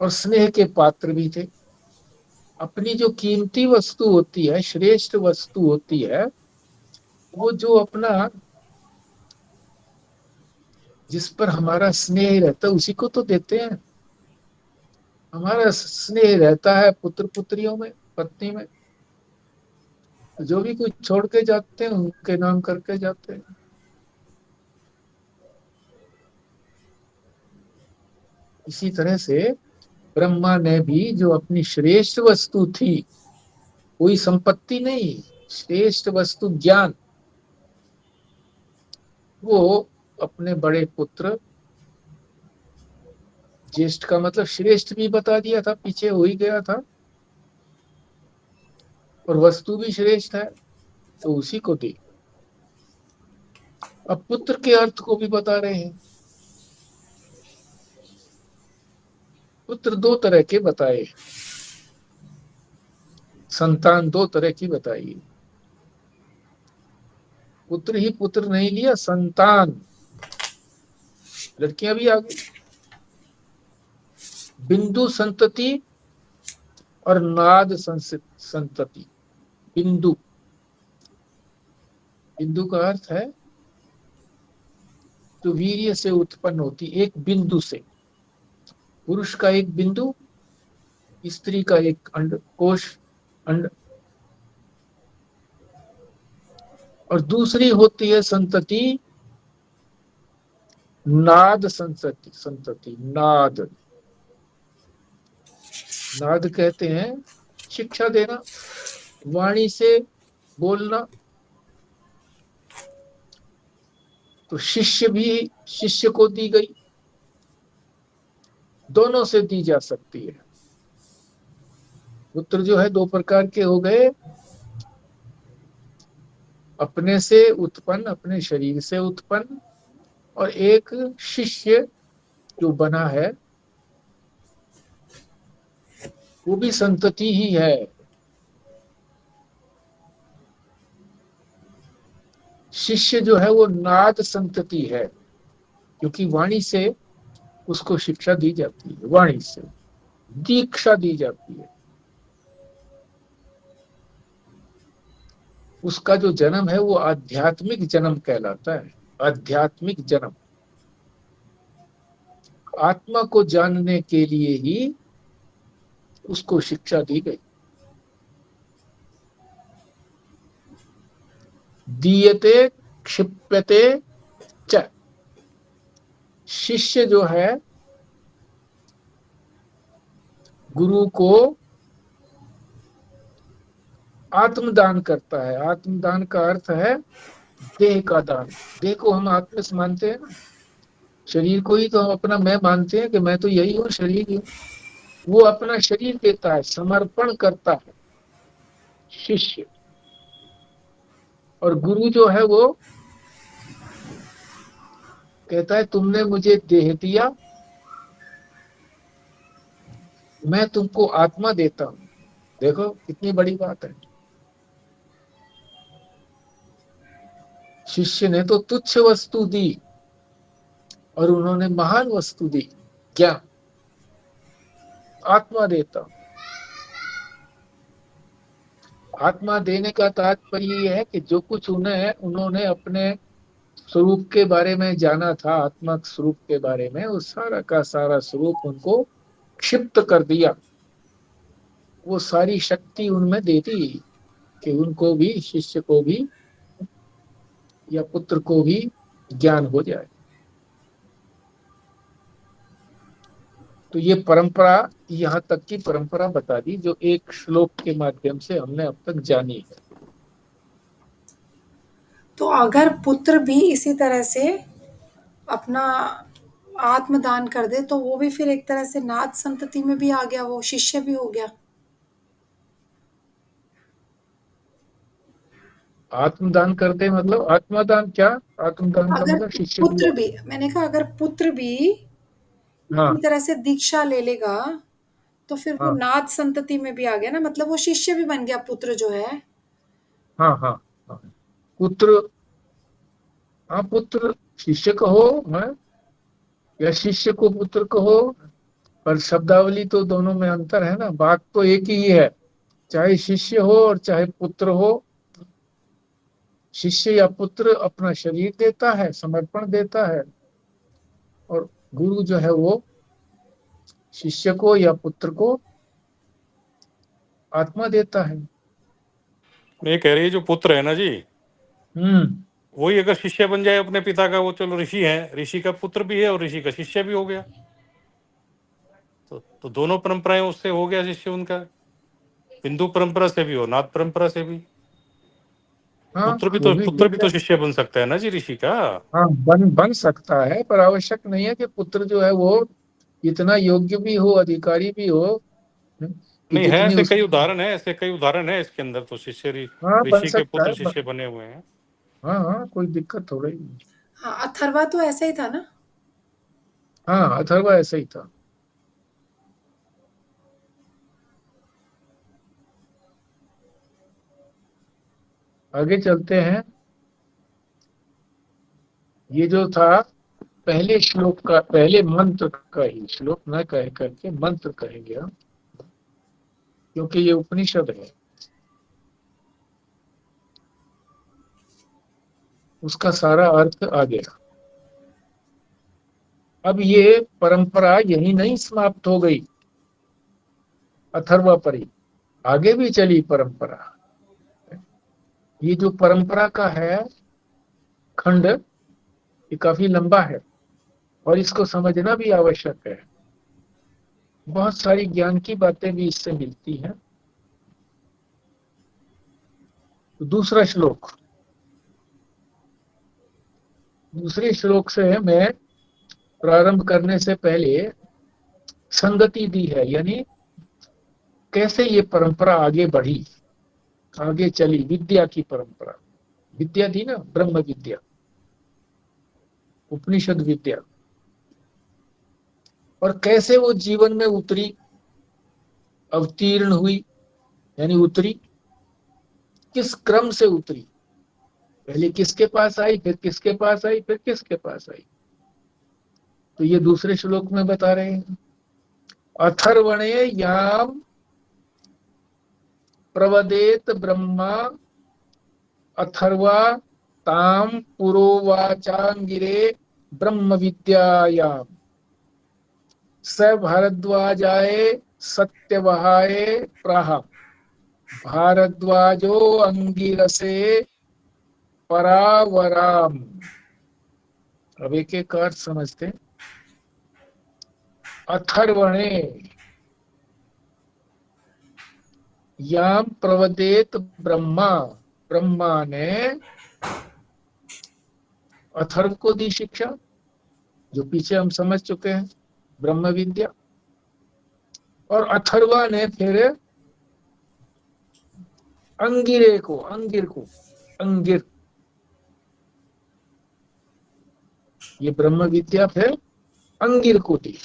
[SPEAKER 1] और स्नेह के पात्र भी थे। अपनी जो कीमती वस्तु होती है, श्रेष्ठ वस्तु होती है, वो जो अपना, जिस पर हमारा स्नेह रहता है उसी को तो देते हैं। हमारा स्नेह रहता है पुत्र पुत्रियों में, पत्नी में। जो भी कुछ छोड़ के जाते हैं उनके नाम करके जाते हैं। इसी तरह से ब्रह्मा ने भी जो अपनी श्रेष्ठ वस्तु थी, कोई संपत्ति नहीं, श्रेष्ठ वस्तु ज्ञान, वो अपने बड़े पुत्र, ज्येष्ठ का मतलब श्रेष्ठ भी बता दिया था, पीछे हो ही गया था, और वस्तु भी श्रेष्ठ है तो उसी को दी। अब पुत्र के अर्थ को भी बता रहे हैं। पुत्र दो तरह के बताए, संतान दो तरह की बताई। पुत्र ही पुत्र नहीं लिया, संतान, लड़कियां भी आ गई। बिंदु संतति और नाद संतति। बिंदु, बिंदु का अर्थ है जो वीर्य से उत्पन्न होती, एक बिंदु से। पुरुष का एक बिंदु, स्त्री का एक अंडकोश, अंड, और दूसरी होती है संतति, नाद संतति। संतति नाद, नाद कहते हैं शिक्षा देना, वाणी से बोलना। तो शिष्य भी शिष्य को दी गई, दोनों से दी जा सकती है। पुत्र जो है दो प्रकार के हो गए, अपने से उत्पन्न, अपने शरीर से उत्पन्न, और एक शिष्य जो बना है वो भी संतति ही है। शिष्य जो है वो नाद संतति है, क्योंकि वाणी से उसको शिक्षा दी जाती है, वाणी से दीक्षा दी जाती है। उसका जो जन्म है वो आध्यात्मिक जन्म कहलाता है। आध्यात्मिक जन्म, आत्मा को जानने के लिए ही उसको शिक्षा दी गई। दीयते क्षिप्यते च, शिष्य जो है गुरु को आत्मदान करता है। आत्मदान का अर्थ है देह का दान। देह को हम आत्मा से मानते हैं ना, शरीर को ही तो हम अपना मैं मानते हैं कि मैं तो यही हूँ, शरीर ही हूँ। वो अपना शरीर देता है, समर्पण करता है शिष्य। और गुरु जो है वो कहता है तुमने मुझे देह दिया, मैं तुमको आत्मा देता हूं। देखो कितनी बड़ी बात है। शिष्य ने तो तुच्छ वस्तु दी और उन्होंने महान वस्तु दी, क्या? आत्मा देता। आत्मा देने का तात्पर्य यह है कि जो कुछ उन्होंने अपने स्वरूप के बारे में जाना था, आत्मा स्वरूप के बारे में, वो सारा का सारा स्वरूप उनको क्षिप्त कर दिया। वो सारी शक्ति उनमें दे दी कि उनको भी, शिष्य को भी या पुत्र को भी ज्ञान हो जाए। तो ये परंपरा, यहाँ तक की परंपरा बता दी जो एक श्लोक के माध्यम से हमने अब तक जानी है।
[SPEAKER 2] तो अगर पुत्र भी इसी तरह से अपना आत्मदान कर दे तो वो भी फिर एक तरह से नाद संतति में भी आ गया, वो शिष्य भी हो गया।
[SPEAKER 1] आत्मदान कर दे मतलब आत्मदान क्या? आत्मदान का
[SPEAKER 2] अगर
[SPEAKER 1] मतलब शिष्य भी
[SPEAKER 2] पुत्र
[SPEAKER 1] हो।
[SPEAKER 2] भी, मैंने कहा अगर पुत्र भी
[SPEAKER 1] हाँ
[SPEAKER 2] इसी तरह से दीक्षा ले लेगा तो फिर वो
[SPEAKER 1] हाँ
[SPEAKER 2] नाद संतति में भी आ गया ना, मतलब वो शिष्य भी बन गया पुत्र जो है।
[SPEAKER 1] हाँ हाँ हाँ। पुत्र, हाँ पुत्र शिष्य कहो, हाँ, या शिष्य को पुत्र कहो, पर शब्दावली तो दोनों में अंतर है ना। बात तो एक ही है, चाहे शिष्य हो और चाहे पुत्र हो। शिष्य या पुत्र अपना शरीर देता है, समर्पण देता है, और गुरु जो है वो शिष्य को या पुत्र को आत्मा देता है।
[SPEAKER 3] मैं कह रही है जो पुत्र है ना जी, वही अगर शिष्य बन जाए अपने पिता का, वो चलो ऋषि है, ऋषि का पुत्र भी है और ऋषि का शिष्य भी हो गया। तो दोनों परंपराएं उससे हो गया शिष्य उनका, हिंदू परंपरा से भी और नाथ परंपरा से भी।
[SPEAKER 1] हाँ
[SPEAKER 3] पुत्र
[SPEAKER 1] वो भी
[SPEAKER 3] भी
[SPEAKER 1] दिव्य।
[SPEAKER 3] तो शिष्य बन सकता है ना जी ऋषि का।
[SPEAKER 1] हाँ बन बन सकता है, पर आवश्यक नहीं है कि पुत्र जो है वो इतना योग्य भी हो, अधिकारी भी हो, कि
[SPEAKER 3] नहीं है,
[SPEAKER 1] जितनी
[SPEAKER 3] ऐसे
[SPEAKER 1] उस।
[SPEAKER 3] कई उदाहरण है, ऐसे कई उदाहरण है इसके अंदर, तो शिष्य
[SPEAKER 1] हाँ बन
[SPEAKER 3] ऋषि के
[SPEAKER 1] सकता
[SPEAKER 3] पुत्र
[SPEAKER 1] है
[SPEAKER 3] शिष्य बने हुए हैं।
[SPEAKER 1] हाँ हाँ, कोई दिक्कत हो रही नहीं।
[SPEAKER 2] हाँ, अथर्वा तो ऐसा ही था ना।
[SPEAKER 1] हाँ अथर्वा ऐसा ही था। आगे चलते हैं। ये जो था पहले श्लोक का, पहले मंत्र का ही, श्लोक न कह करके मंत्र कहेंगे हम, क्योंकि ये उपनिषद है। उसका सारा अर्थ आ गया। अब ये परंपरा यही नहीं समाप्त हो गई, अथर्वा पर ही आगे भी चली परंपरा। ये जो परंपरा का है खंड, ये काफी लंबा है और इसको समझना भी आवश्यक है। बहुत सारी ज्ञान की बातें भी इससे मिलती हैं। तो दूसरे श्लोक से मैं प्रारंभ करने से पहले संगति दी है, यानी कैसे ये परंपरा आगे बढ़ी, आगे चली। विद्या की परंपरा, विद्या थी ना, ब्रह्म विद्या, उपनिषद विद्या, और कैसे वो जीवन में उतरी, अवतीर्ण हुई, यानी उतरी, किस क्रम से उतरी, पहले किसके पास आई, फिर किसके पास आई, फिर किसके पास आई। तो ये दूसरे श्लोक में बता रहे हैं। अथर्वणे याम प्रवदेत ब्रह्मा अथर्वा ताम पुरोवाचांगिरे ब्रह्म विद्यायाम स भारद्वाजाय सत्यवहाय प्राह भारद्वाजो अंगिरसे परावराम। अब एक एक अर्थ समझते हैं। अथर्वणे याम प्रवदेत ब्रह्मा, ब्रह्मा ने अथर्व को दी शिक्षा, जो पीछे हम समझ चुके हैं, ब्रह्म विद्या। और अथर्वा ने फिर अंगिर, ये ब्रह्म विद्या फिर अंगिर को दी।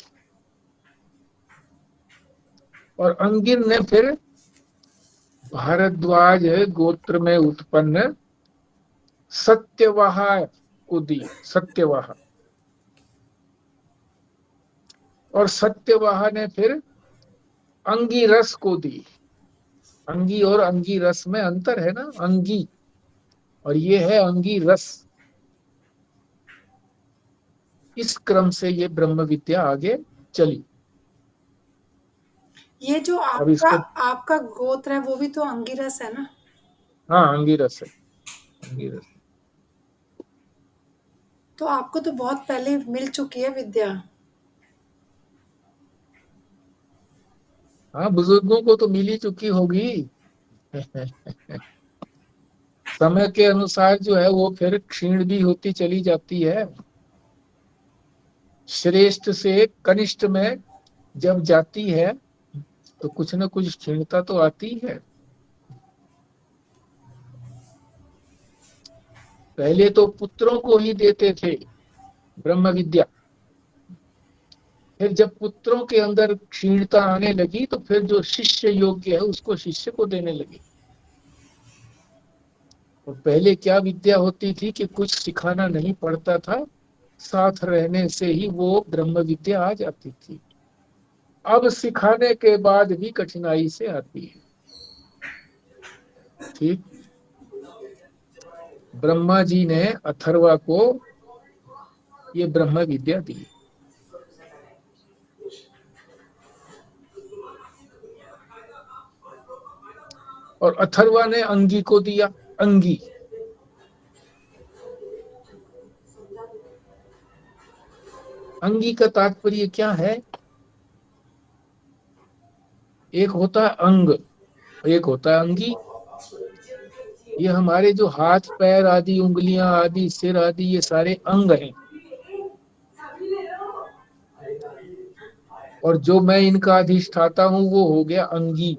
[SPEAKER 1] और अंगिर ने फिर भारद्वाज गोत्र में उत्पन्न सत्यवाहा को दी, सत्यवाहा। और सत्यवाहा ने फिर अंगिरस को दी। अंगी और अंगिरस में अंतर है ना, अंगी और ये है अंगिरस। इस क्रम से ये ब्रह्म विद्या आगे चली।
[SPEAKER 2] ये जो
[SPEAKER 1] अब
[SPEAKER 2] आपका
[SPEAKER 1] इसको,
[SPEAKER 2] आपका गोत्र है वो भी तो अंगिरस है ना।
[SPEAKER 1] हाँ अंगिरस है, अंगिरस।
[SPEAKER 2] तो आपको तो बहुत पहले मिल चुकी है विद्या।
[SPEAKER 1] हाँ बुजुर्गों को तो मिल ही चुकी होगी। समय के अनुसार जो है वो फिर क्षीण भी होती चली जाती है। श्रेष्ठ से कनिष्ठ में जब जाती है तो कुछ न कुछ क्षीणता तो आती है। पहले तो पुत्रों को ही देते थे ब्रह्म विद्या, फिर जब पुत्रों के अंदर क्षीणता आने लगी तो फिर जो शिष्य योग्य है उसको शिष्य को देने लगे। और पहले क्या विद्या होती थी कि कुछ सिखाना नहीं पड़ता था, साथ रहने से ही वो ब्रह्म विद्या आ जाती थी। अब सिखाने के बाद भी कठिनाई से आती है। ठीक, ब्रह्मा जी ने अथर्वा को ये ब्रह्म विद्या दी। और अथर्वा ने अंगी को दिया। अंगी, अंगी का तात्पर्य क्या है? एक होता है अंग, एक होता है अंगी। ये हमारे जो हाथ पैर आदि, उंगलियां आदि, सिर आदि, ये सारे अंग हैं। और जो मैं इनका अधिष्ठाता हूं वो हो गया अंगी।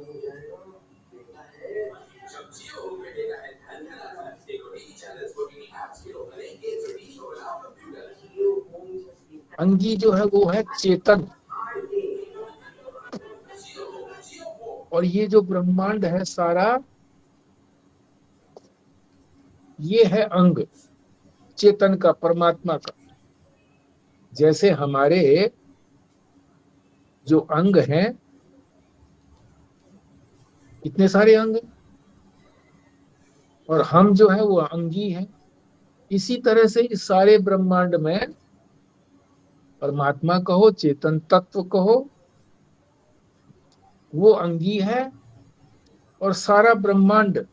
[SPEAKER 1] अंगी जो है वो है चेतन। और ये जो ब्रह्मांड है सारा, ये है अंग चेतन का, परमात्मा का। जैसे हमारे जो अंग हैं, इतने सारे अंग, और हम जो है वो अंगी हैं। इसी तरह से इस सारे ब्रह्मांड में परमात्मा कहो, चेतन तत्व कहो, वो अंगी है, और सारा ब्रह्मांड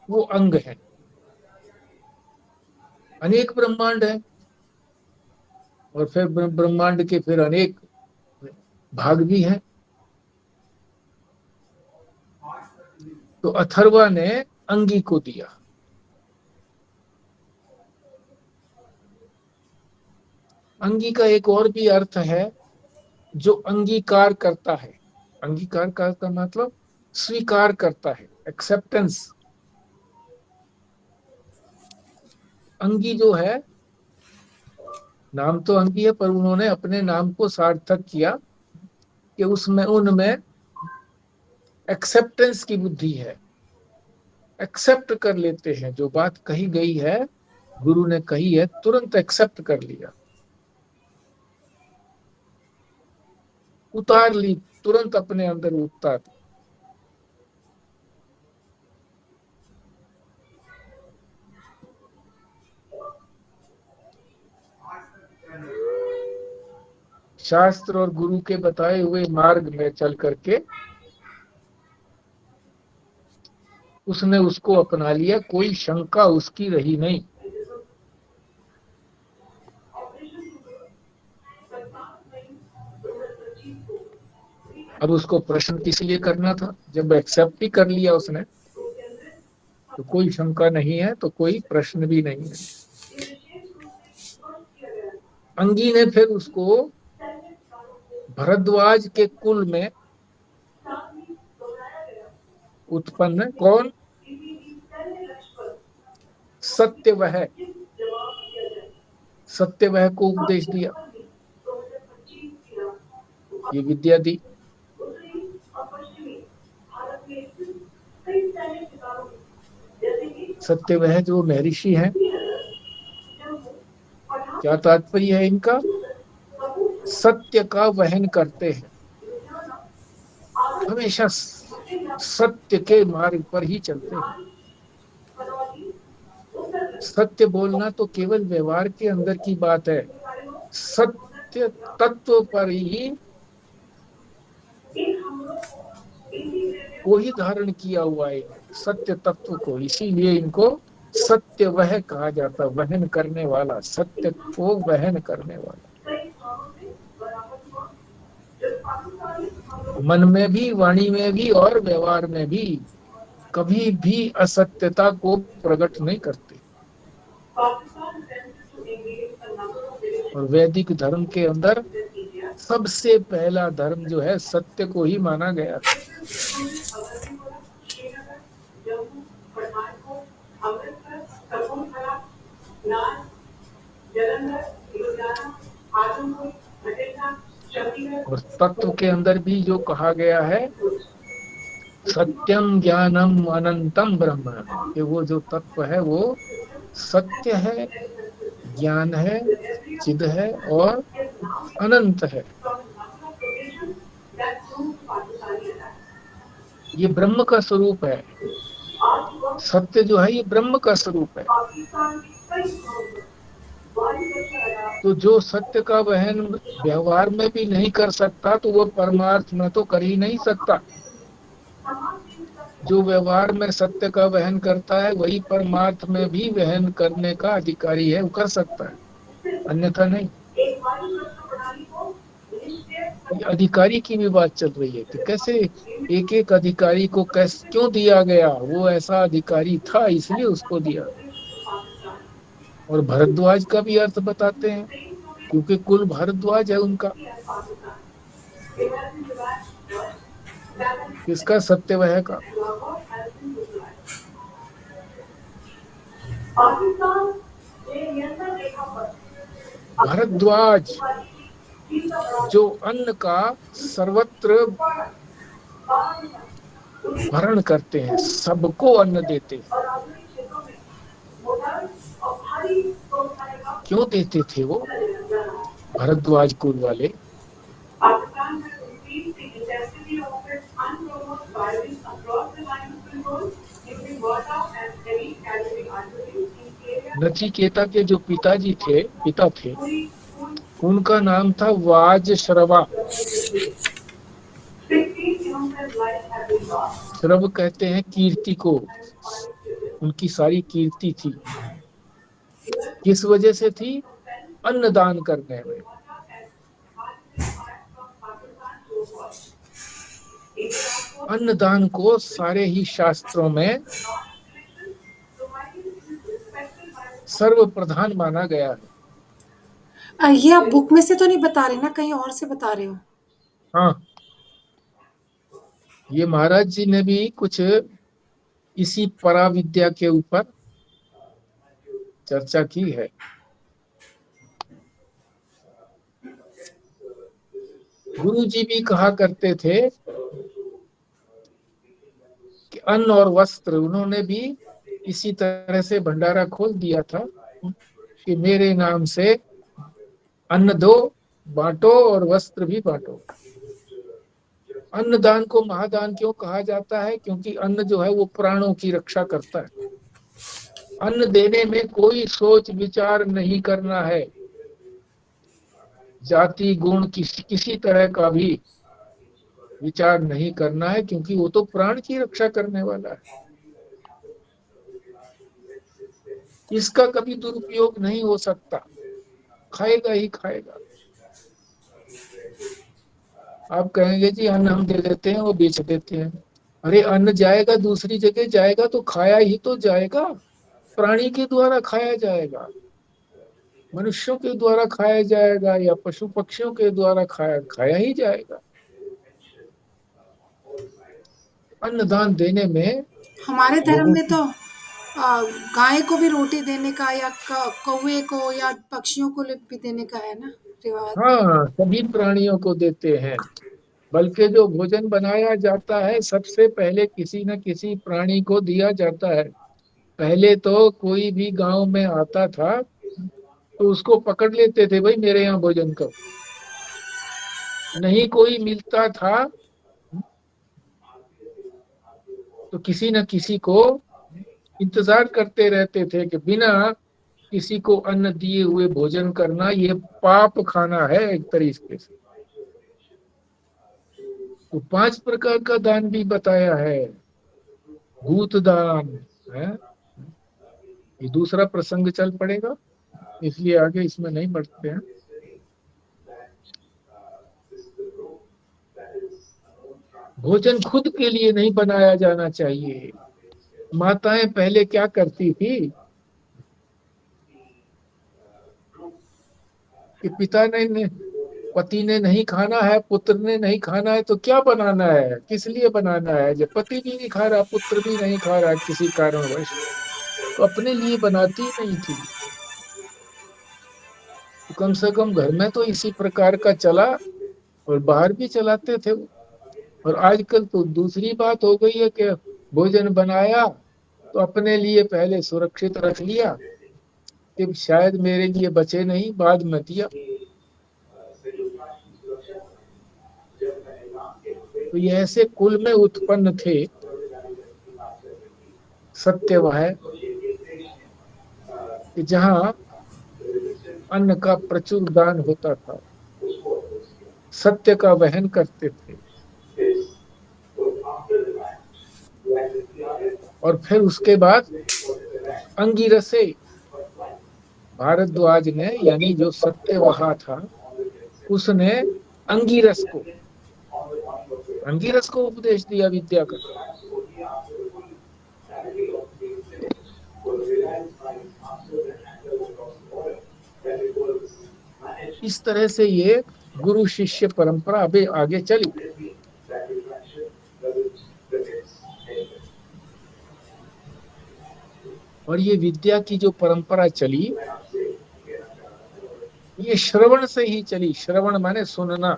[SPEAKER 1] वो अंग है। अनेक ब्रह्मांड है, और फिर ब्रह्मांड के फिर अनेक भाग भी हैं। तो अथर्वा ने अंगी को दिया। अंगी का एक और भी अर्थ है, जो अंगीकार करता है। अंगीकार का मतलब स्वीकार करता है, एक्सेप्टेंस। अंगी जो है, नाम तो अंगी है, पर उन्होंने अपने नाम को सार्थक किया कि उसमें उनमें एक्सेप्टेंस की बुद्धि है। एक्सेप्ट कर लेते हैं, जो बात कही गई है, गुरु ने कही है, तुरंत एक्सेप्ट कर लिया, उतार ली, तुरंत अपने अंदर उतार। शास्त्र और गुरु के बताए हुए मार्ग में चल करके उसने उसको अपना लिया, कोई शंका उसकी रही नहीं। अब उसको प्रश्न किस लिए करना था, जब एक्सेप्ट ही कर लिया उसने, तो कोई शंका नहीं है, तो कोई प्रश्न भी नहीं है। अंगी ने फिर उसको भरद्वाज के कुल में उत्पन्न, कौन? सत्यवह, सत्यवह को उपदेश दिया, ये विद्या दी। सत्यवह जो महर्षि हैं, क्या तात्पर्य है इनका? सत्य का वहन करते हैं, हमेशा सत्य के मार्ग पर ही चलते हैं। सत्य बोलना तो केवल व्यवहार के अंदर की बात है, सत्य तत्व पर ही को ही धारण किया हुआ है, सत्य तत्व को। इसीलिए इनको सत्य वह कहा जाता, वहन करने वाला, सत्य को वहन करने वाला। मन में भी, वाणी में भी और व्यवहार में भी कभी भी असत्यता को प्रकट नहीं करते। और वैदिक धर्म के अंदर सबसे पहला धर्म जो है, सत्य को ही माना गया। और तत्व के अंदर भी जो कहा गया है, सत्यम ज्ञानम अनंतम ब्रह्म, कि वो जो तत्व है वो सत्य है, ज्ञान है, चिद है और अनंत है। ये ब्रह्म का स्वरूप है। सत्य जो है ये ब्रह्म का स्वरूप है। तो जो सत्य का वहन व्यवहार में भी नहीं कर सकता, तो वो परमार्थ में तो कर ही नहीं सकता। जो व्यवहार में सत्य का वहन करता है, वही परमार्थ में भी वहन करने का अधिकारी है, वो कर सकता है, अन्यथा नहीं। ये अधिकारी की भी बात चल रही है कि कैसे एक एक अधिकारी को कैसे क्यों दिया गया, वो ऐसा अधिकारी था इसलिए उसको दिया। और भरद्वाज का भी अर्थ बताते हैं, क्योंकि कुल भारद्वाज है उनका। किसका? सत्यवह का। भारद्वाज जो अन्न का सर्वत्र भरण करते हैं, सबको अन्न देते हैं। क्यों देते थे वो भरद्वाज कुल वाले? नचिकेता के जो पिता थे, उनका नाम था वाजश्रवा। श्रव कहते हैं कीर्ति को, उनकी सारी कीर्ति थी। किस वजह से थी? अन्नदान करने में। अन्नदान को सारे ही शास्त्रों में सर्वप्रधान माना गया है।
[SPEAKER 2] ये आप बुक में से तो नहीं बता रहे ना, कहीं और से बता रहे हो?
[SPEAKER 1] हाँ, ये महाराज जी ने भी कुछ इसी पराविद्या के ऊपर चर्चा की है। गुरु जी भी कहा करते थे कि अन्न और वस्त्र, उन्होंने भी इसी तरह से भंडारा खोल दिया था कि मेरे नाम से अन्न दो, बांटो, और वस्त्र भी बांटो। अन्नदान को महादान क्यों कहा जाता है? क्योंकि अन्न जो है वो प्राणों की रक्षा करता है। अन्न देने में कोई सोच विचार नहीं करना है, जाति गुण किसी तरह का भी विचार नहीं करना है, क्योंकि वो तो प्राण की रक्षा करने वाला है। इसका कभी दुरुपयोग नहीं हो सकता, खाएगा ही खाएगा। आप कहेंगे जी अन्न हम दे देते हैं, वो बेच देते हैं। अरे अन्न जाएगा दूसरी जगह जाएगा तो खाया ही तो जाएगा, प्राणी के द्वारा खाया जाएगा, मनुष्यों के द्वारा खाया जाएगा या पशु पक्षियों के द्वारा खाया ही जाएगा। अन्नदान देने में
[SPEAKER 2] हमारे धर्म में तो गाय को भी रोटी देने का या कौवे को या पक्षियों को भी देने का है ना रिवाज।
[SPEAKER 1] हाँ, सभी प्राणियों को देते हैं। बल्कि जो भोजन बनाया जाता है सबसे पहले किसी न किसी प्राणी को दिया जाता है। पहले तो कोई भी गांव में आता था तो उसको पकड़ लेते थे, भाई मेरे यहाँ भोजन करो। नहीं कोई मिलता था तो किसी न किसी को इंतजार करते रहते थे कि बिना किसी को अन्न दिए हुए भोजन करना ये पाप खाना है एक तरीके से। तो 5 प्रकार का दान भी बताया है। भूत दान है, ये दूसरा प्रसंग चल पड़ेगा, इसलिए आगे इसमें नहीं बढ़ते हैं। भोजन खुद के लिए नहीं बनाया जाना चाहिए। माताएं पहले क्या करती थी कि पति ने नहीं खाना है, पुत्र ने नहीं खाना है, तो क्या बनाना है, किस लिए बनाना है? जब पति भी नहीं खा रहा, पुत्र भी नहीं खा रहा किसी कारणवश, तो अपने लिए बनाती नहीं थी। तो कम से कम घर में तो इसी प्रकार का चला और बाहर भी चलाते थे। और आजकल तो दूसरी बात हो गई है कि भोजन बनाया तो अपने लिए पहले सुरक्षित रख लिया कि शायद मेरे लिए बचे नहीं, बाद में दिया। तो ये ऐसे कुल में उत्पन्न थे सत्यवह कि जहां अन्न का प्रचुर दान होता था, सत्य का वहन करते थे। और फिर उसके बाद अंगिरसे भारद्वाज ने, यानी जो सत्यवह था, उसने अंगीरस को उपदेश दिया विद्या का। इस तरह से ये गुरु शिष्य परंपरा अभी आगे चली। और ये विद्या की जो परंपरा चली, ये श्रवण से ही चली। श्रवण माने सुनना।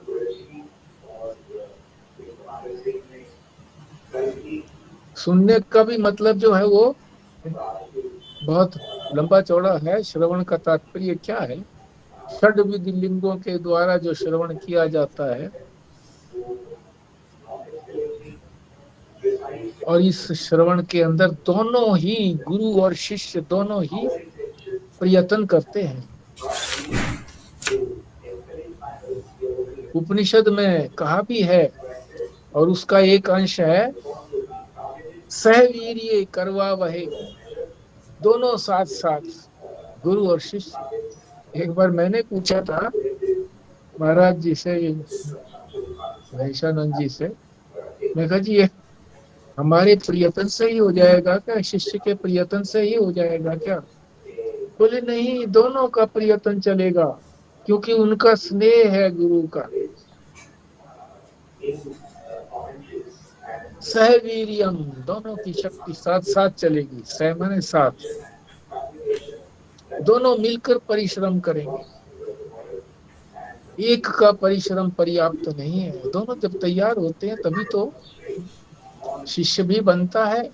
[SPEAKER 1] सुनने का भी मतलब जो है वो बहुत लंबा चौड़ा है। श्रवण का तात्पर्य क्या है? षड विधि लिंगों के द्वारा जो श्रवण किया जाता है, और इस श्रवण के अंदर दोनों ही गुरु और शिष्य दोनों ही प्रयत्न करते हैं। उपनिषद में कहा भी है, और उसका एक अंश है, सहवीर्ये करवा वहे, दोनों साथ साथ गुरु और शिष्य। एक बार मैंने पूछा था महाराज जी से, वैशानंद जी से, मैं कहा जी ये हमारे प्रयत्न से ही हो जाएगा क्या? शिष्य के प्रयत्न से ही हो जाएगा क्या? बोले नहीं, दोनों का प्रयत्न चलेगा, क्योंकि उनका स्नेह है गुरु का। सहवीर्यम, दोनों की शक्ति साथ साथ चलेगी। सह माने साथ, दोनों मिलकर परिश्रम करेंगे। एक का परिश्रम पर्याप्त नहीं है। दोनों जब तैयार होते हैं तभी तो शिष्य भी बनता है,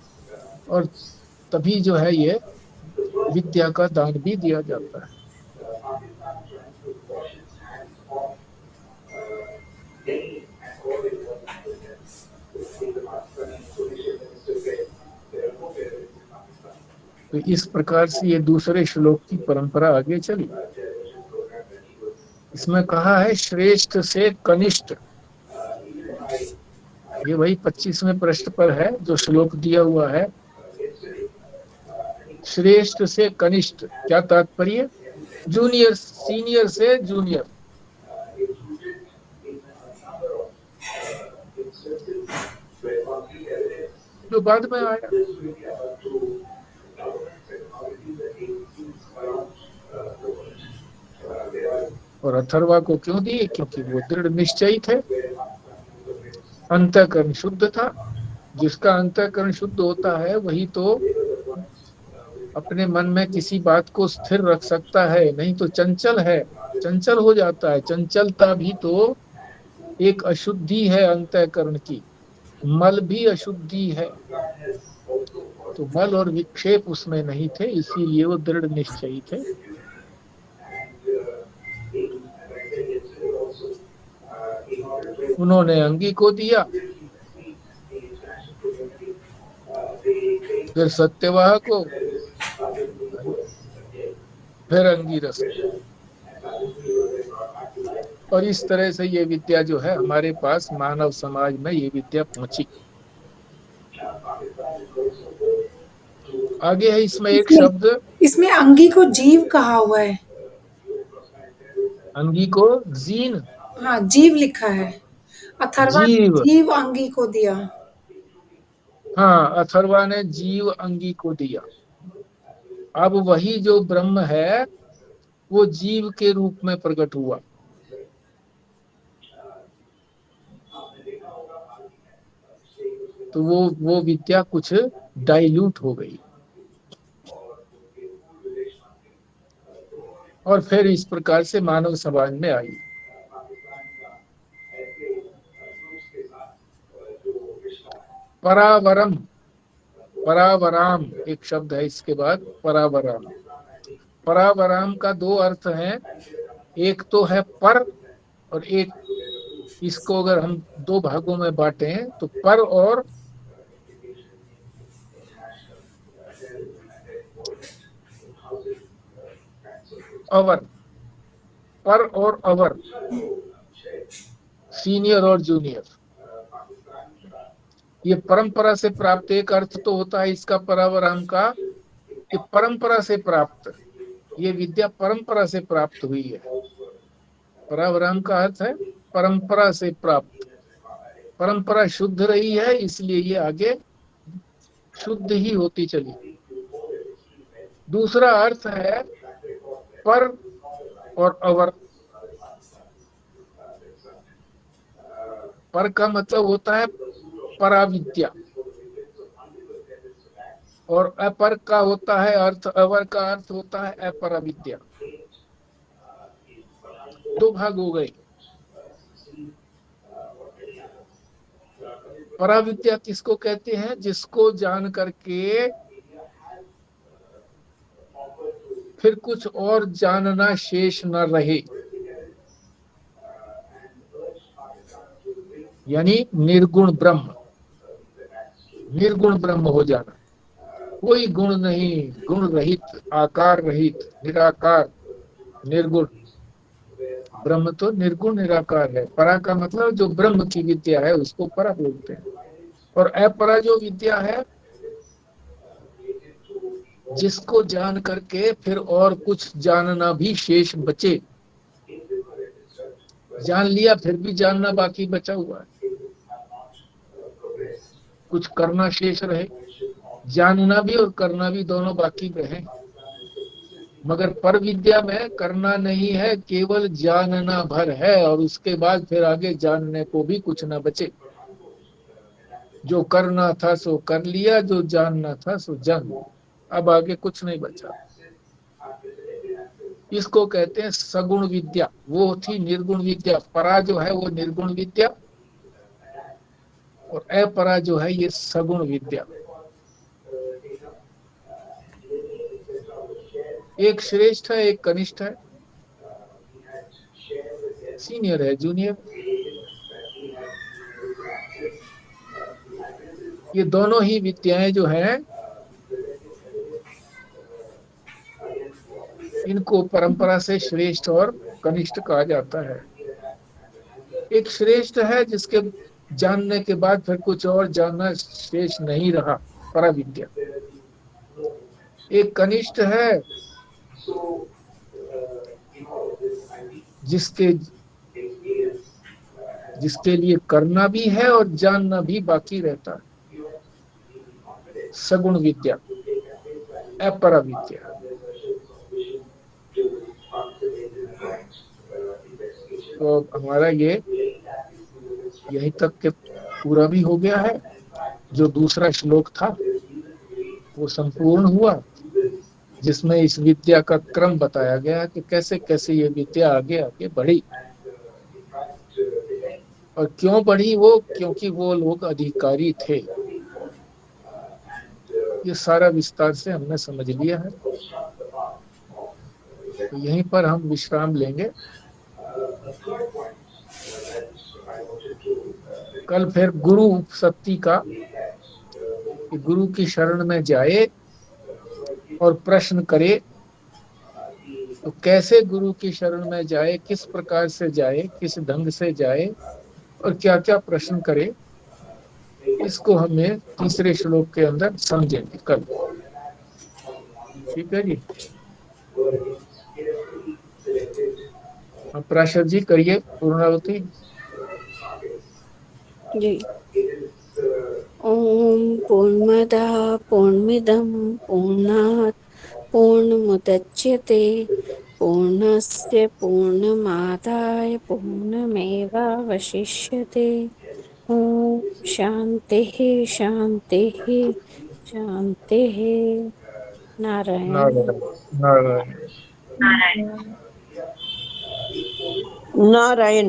[SPEAKER 1] और तभी जो है ये विद्या का दान भी दिया जाता है। तो इस प्रकार से ये दूसरे श्लोक की परंपरा आगे चली। इसमें कहा है श्रेष्ठ से कनिष्ठ। ये वही 25वें पृष्ठ पर है जो श्लोक दिया हुआ है। श्रेष्ठ से कनिष्ठ क्या तात्पर्य? जूनियर, सीनियर से जूनियर। जो बाद में आया। और अथर्वा को क्यों दिए? क्योंकि वो दृढ़ निश्चयी थे, अंतःकरण शुद्ध था। जिसका अंतःकरण शुद्ध होता है वही तो अपने मन में किसी बात को स्थिर रख सकता है, नहीं तो चंचल है, चंचल हो जाता है। चंचलता भी तो एक अशुद्धि है अंतःकरण की। मल भी अशुद्धि है, तो मल और विक्षेप उसमें नहीं थे, इसीलिए वो दृढ़ निश्चयी थे। उन्होंने अंगी को दिया, फिर सत्यवाह को, फिर अंगीरस। और इस तरह से ये विद्या जो है हमारे पास मानव समाज में ये विद्या पहुंची। आगे है इसमें एक शब्द,
[SPEAKER 2] इसमें अंगी को जीव कहा हुआ है।
[SPEAKER 1] अंगी को जीन,
[SPEAKER 2] हाँ जीव लिखा है। अथर्वा
[SPEAKER 1] जीव,
[SPEAKER 2] जीव अंगी को दिया।
[SPEAKER 1] हाँ अथर्वा ने जीव अंगी को दिया। अब वही जो ब्रह्म है वो जीव के रूप में प्रकट हुआ। तो वो विद्या कुछ डाइल्यूट हो गई, और फिर इस प्रकार से मानव समाज में आई। परावरम, परावराम एक शब्द है इसके बाद, परावराम। परावराम का दो अर्थ हैं, एक तो है पर, और एक, इसको अगर हम दो भागों में बांटें तो पर और अवर, पर और अवर, सीनियर और जूनियर। ये परंपरा से प्राप्त एक अर्थ तो होता है इसका परावराम का, कि परंपरा से प्राप्त, ये विद्या परंपरा से प्राप्त हुई है। परावराम का अर्थ है परंपरा से प्राप्त। परंपरा शुद्ध रही है इसलिए ये आगे शुद्ध ही होती चली। दूसरा अर्थ है पर और अवर। पर का मतलब होता है पराविद्या और अपर का होता है अर्थ, अवर का अर्थ होता है अपराविद्या। दो भाग हो गए। पराविद्या किसको कहते हैं? जिसको जान करके फिर कुछ और जानना शेष न रहे, यानी निर्गुण ब्रह्म। निर्गुण ब्रह्म हो जाना, कोई गुण नहीं, गुण रहित, आकार रहित, निराकार, निर्गुण। ब्रह्म तो निर्गुण निराकार है। परा का मतलब जो ब्रह्म की विद्या है उसको परा बोलते हैं। और अपरा जो विद्या है जिसको जान करके फिर और कुछ जानना भी शेष बचे। जान लिया फिर भी जानना बाकी बचा हुआ है, कुछ करना शेष रहे। जानना भी और करना भी दोनों बाकी रहे। मगर पर विद्या में करना नहीं है, केवल जानना भर है और उसके बाद फिर आगे जानने को भी कुछ ना बचे। जो करना था सो कर लिया, जो जानना था सो जान लिया, अब आगे कुछ नहीं बचा। इसको कहते हैं सगुण विद्या। वो थी निर्गुण विद्या। परा जो है वो निर्गुण विद्या और अपरा जो है ये सगुण विद्या। एक श्रेष्ठ है, एक कनिष्ठ है, सीनियर है, जूनियर। ये दोनों ही विद्याएं जो हैं इनको परंपरा से श्रेष्ठ और कनिष्ठ कहा जाता है। एक श्रेष्ठ है जिसके जानने के बाद फिर कुछ और जानना शेष नहीं रहा, पराविद्या। एक कनिष्ठ है जिसके लिए करना भी है और जानना भी बाकी रहता है, सगुण विद्या, अपरा विद्या। तो हमारा ये यहीं तक के पूरा भी हो गया है। जो दूसरा श्लोक था वो संपूर्ण हुआ, जिसमें इस विद्या का क्रम बताया गया कि कैसे कैसे ये विद्या आगे आगे बढ़ी और क्यों बढ़ी वो, क्योंकि वो लोग अधिकारी थे। ये सारा विस्तार से हमने समझ लिया है। तो यहीं पर हम विश्राम लेंगे। कल फिर गुरु उपसत्ति का, कि गुरु की शरण में जाए और प्रश्न करे। तो कैसे गुरु की शरण में जाए, किस प्रकार से जाए, किस ढंग से जाए और क्या क्या प्रश्न करे, इसको हमें तीसरे श्लोक के अंदर समझेंगे कल। ठीक है जी। प्राशर जी करिए पूर्णावती
[SPEAKER 5] जी। ओम पूर्णमदः पूर्णमिदं पूर्णात् पूर्णमुदच्यते पूर्णस्य पूर्णमादाय पूर्णमेवावशिष्यते। ओम शांतिः शांतिः शांतिः। नारायण
[SPEAKER 1] नारायण नारायण
[SPEAKER 6] नारायण।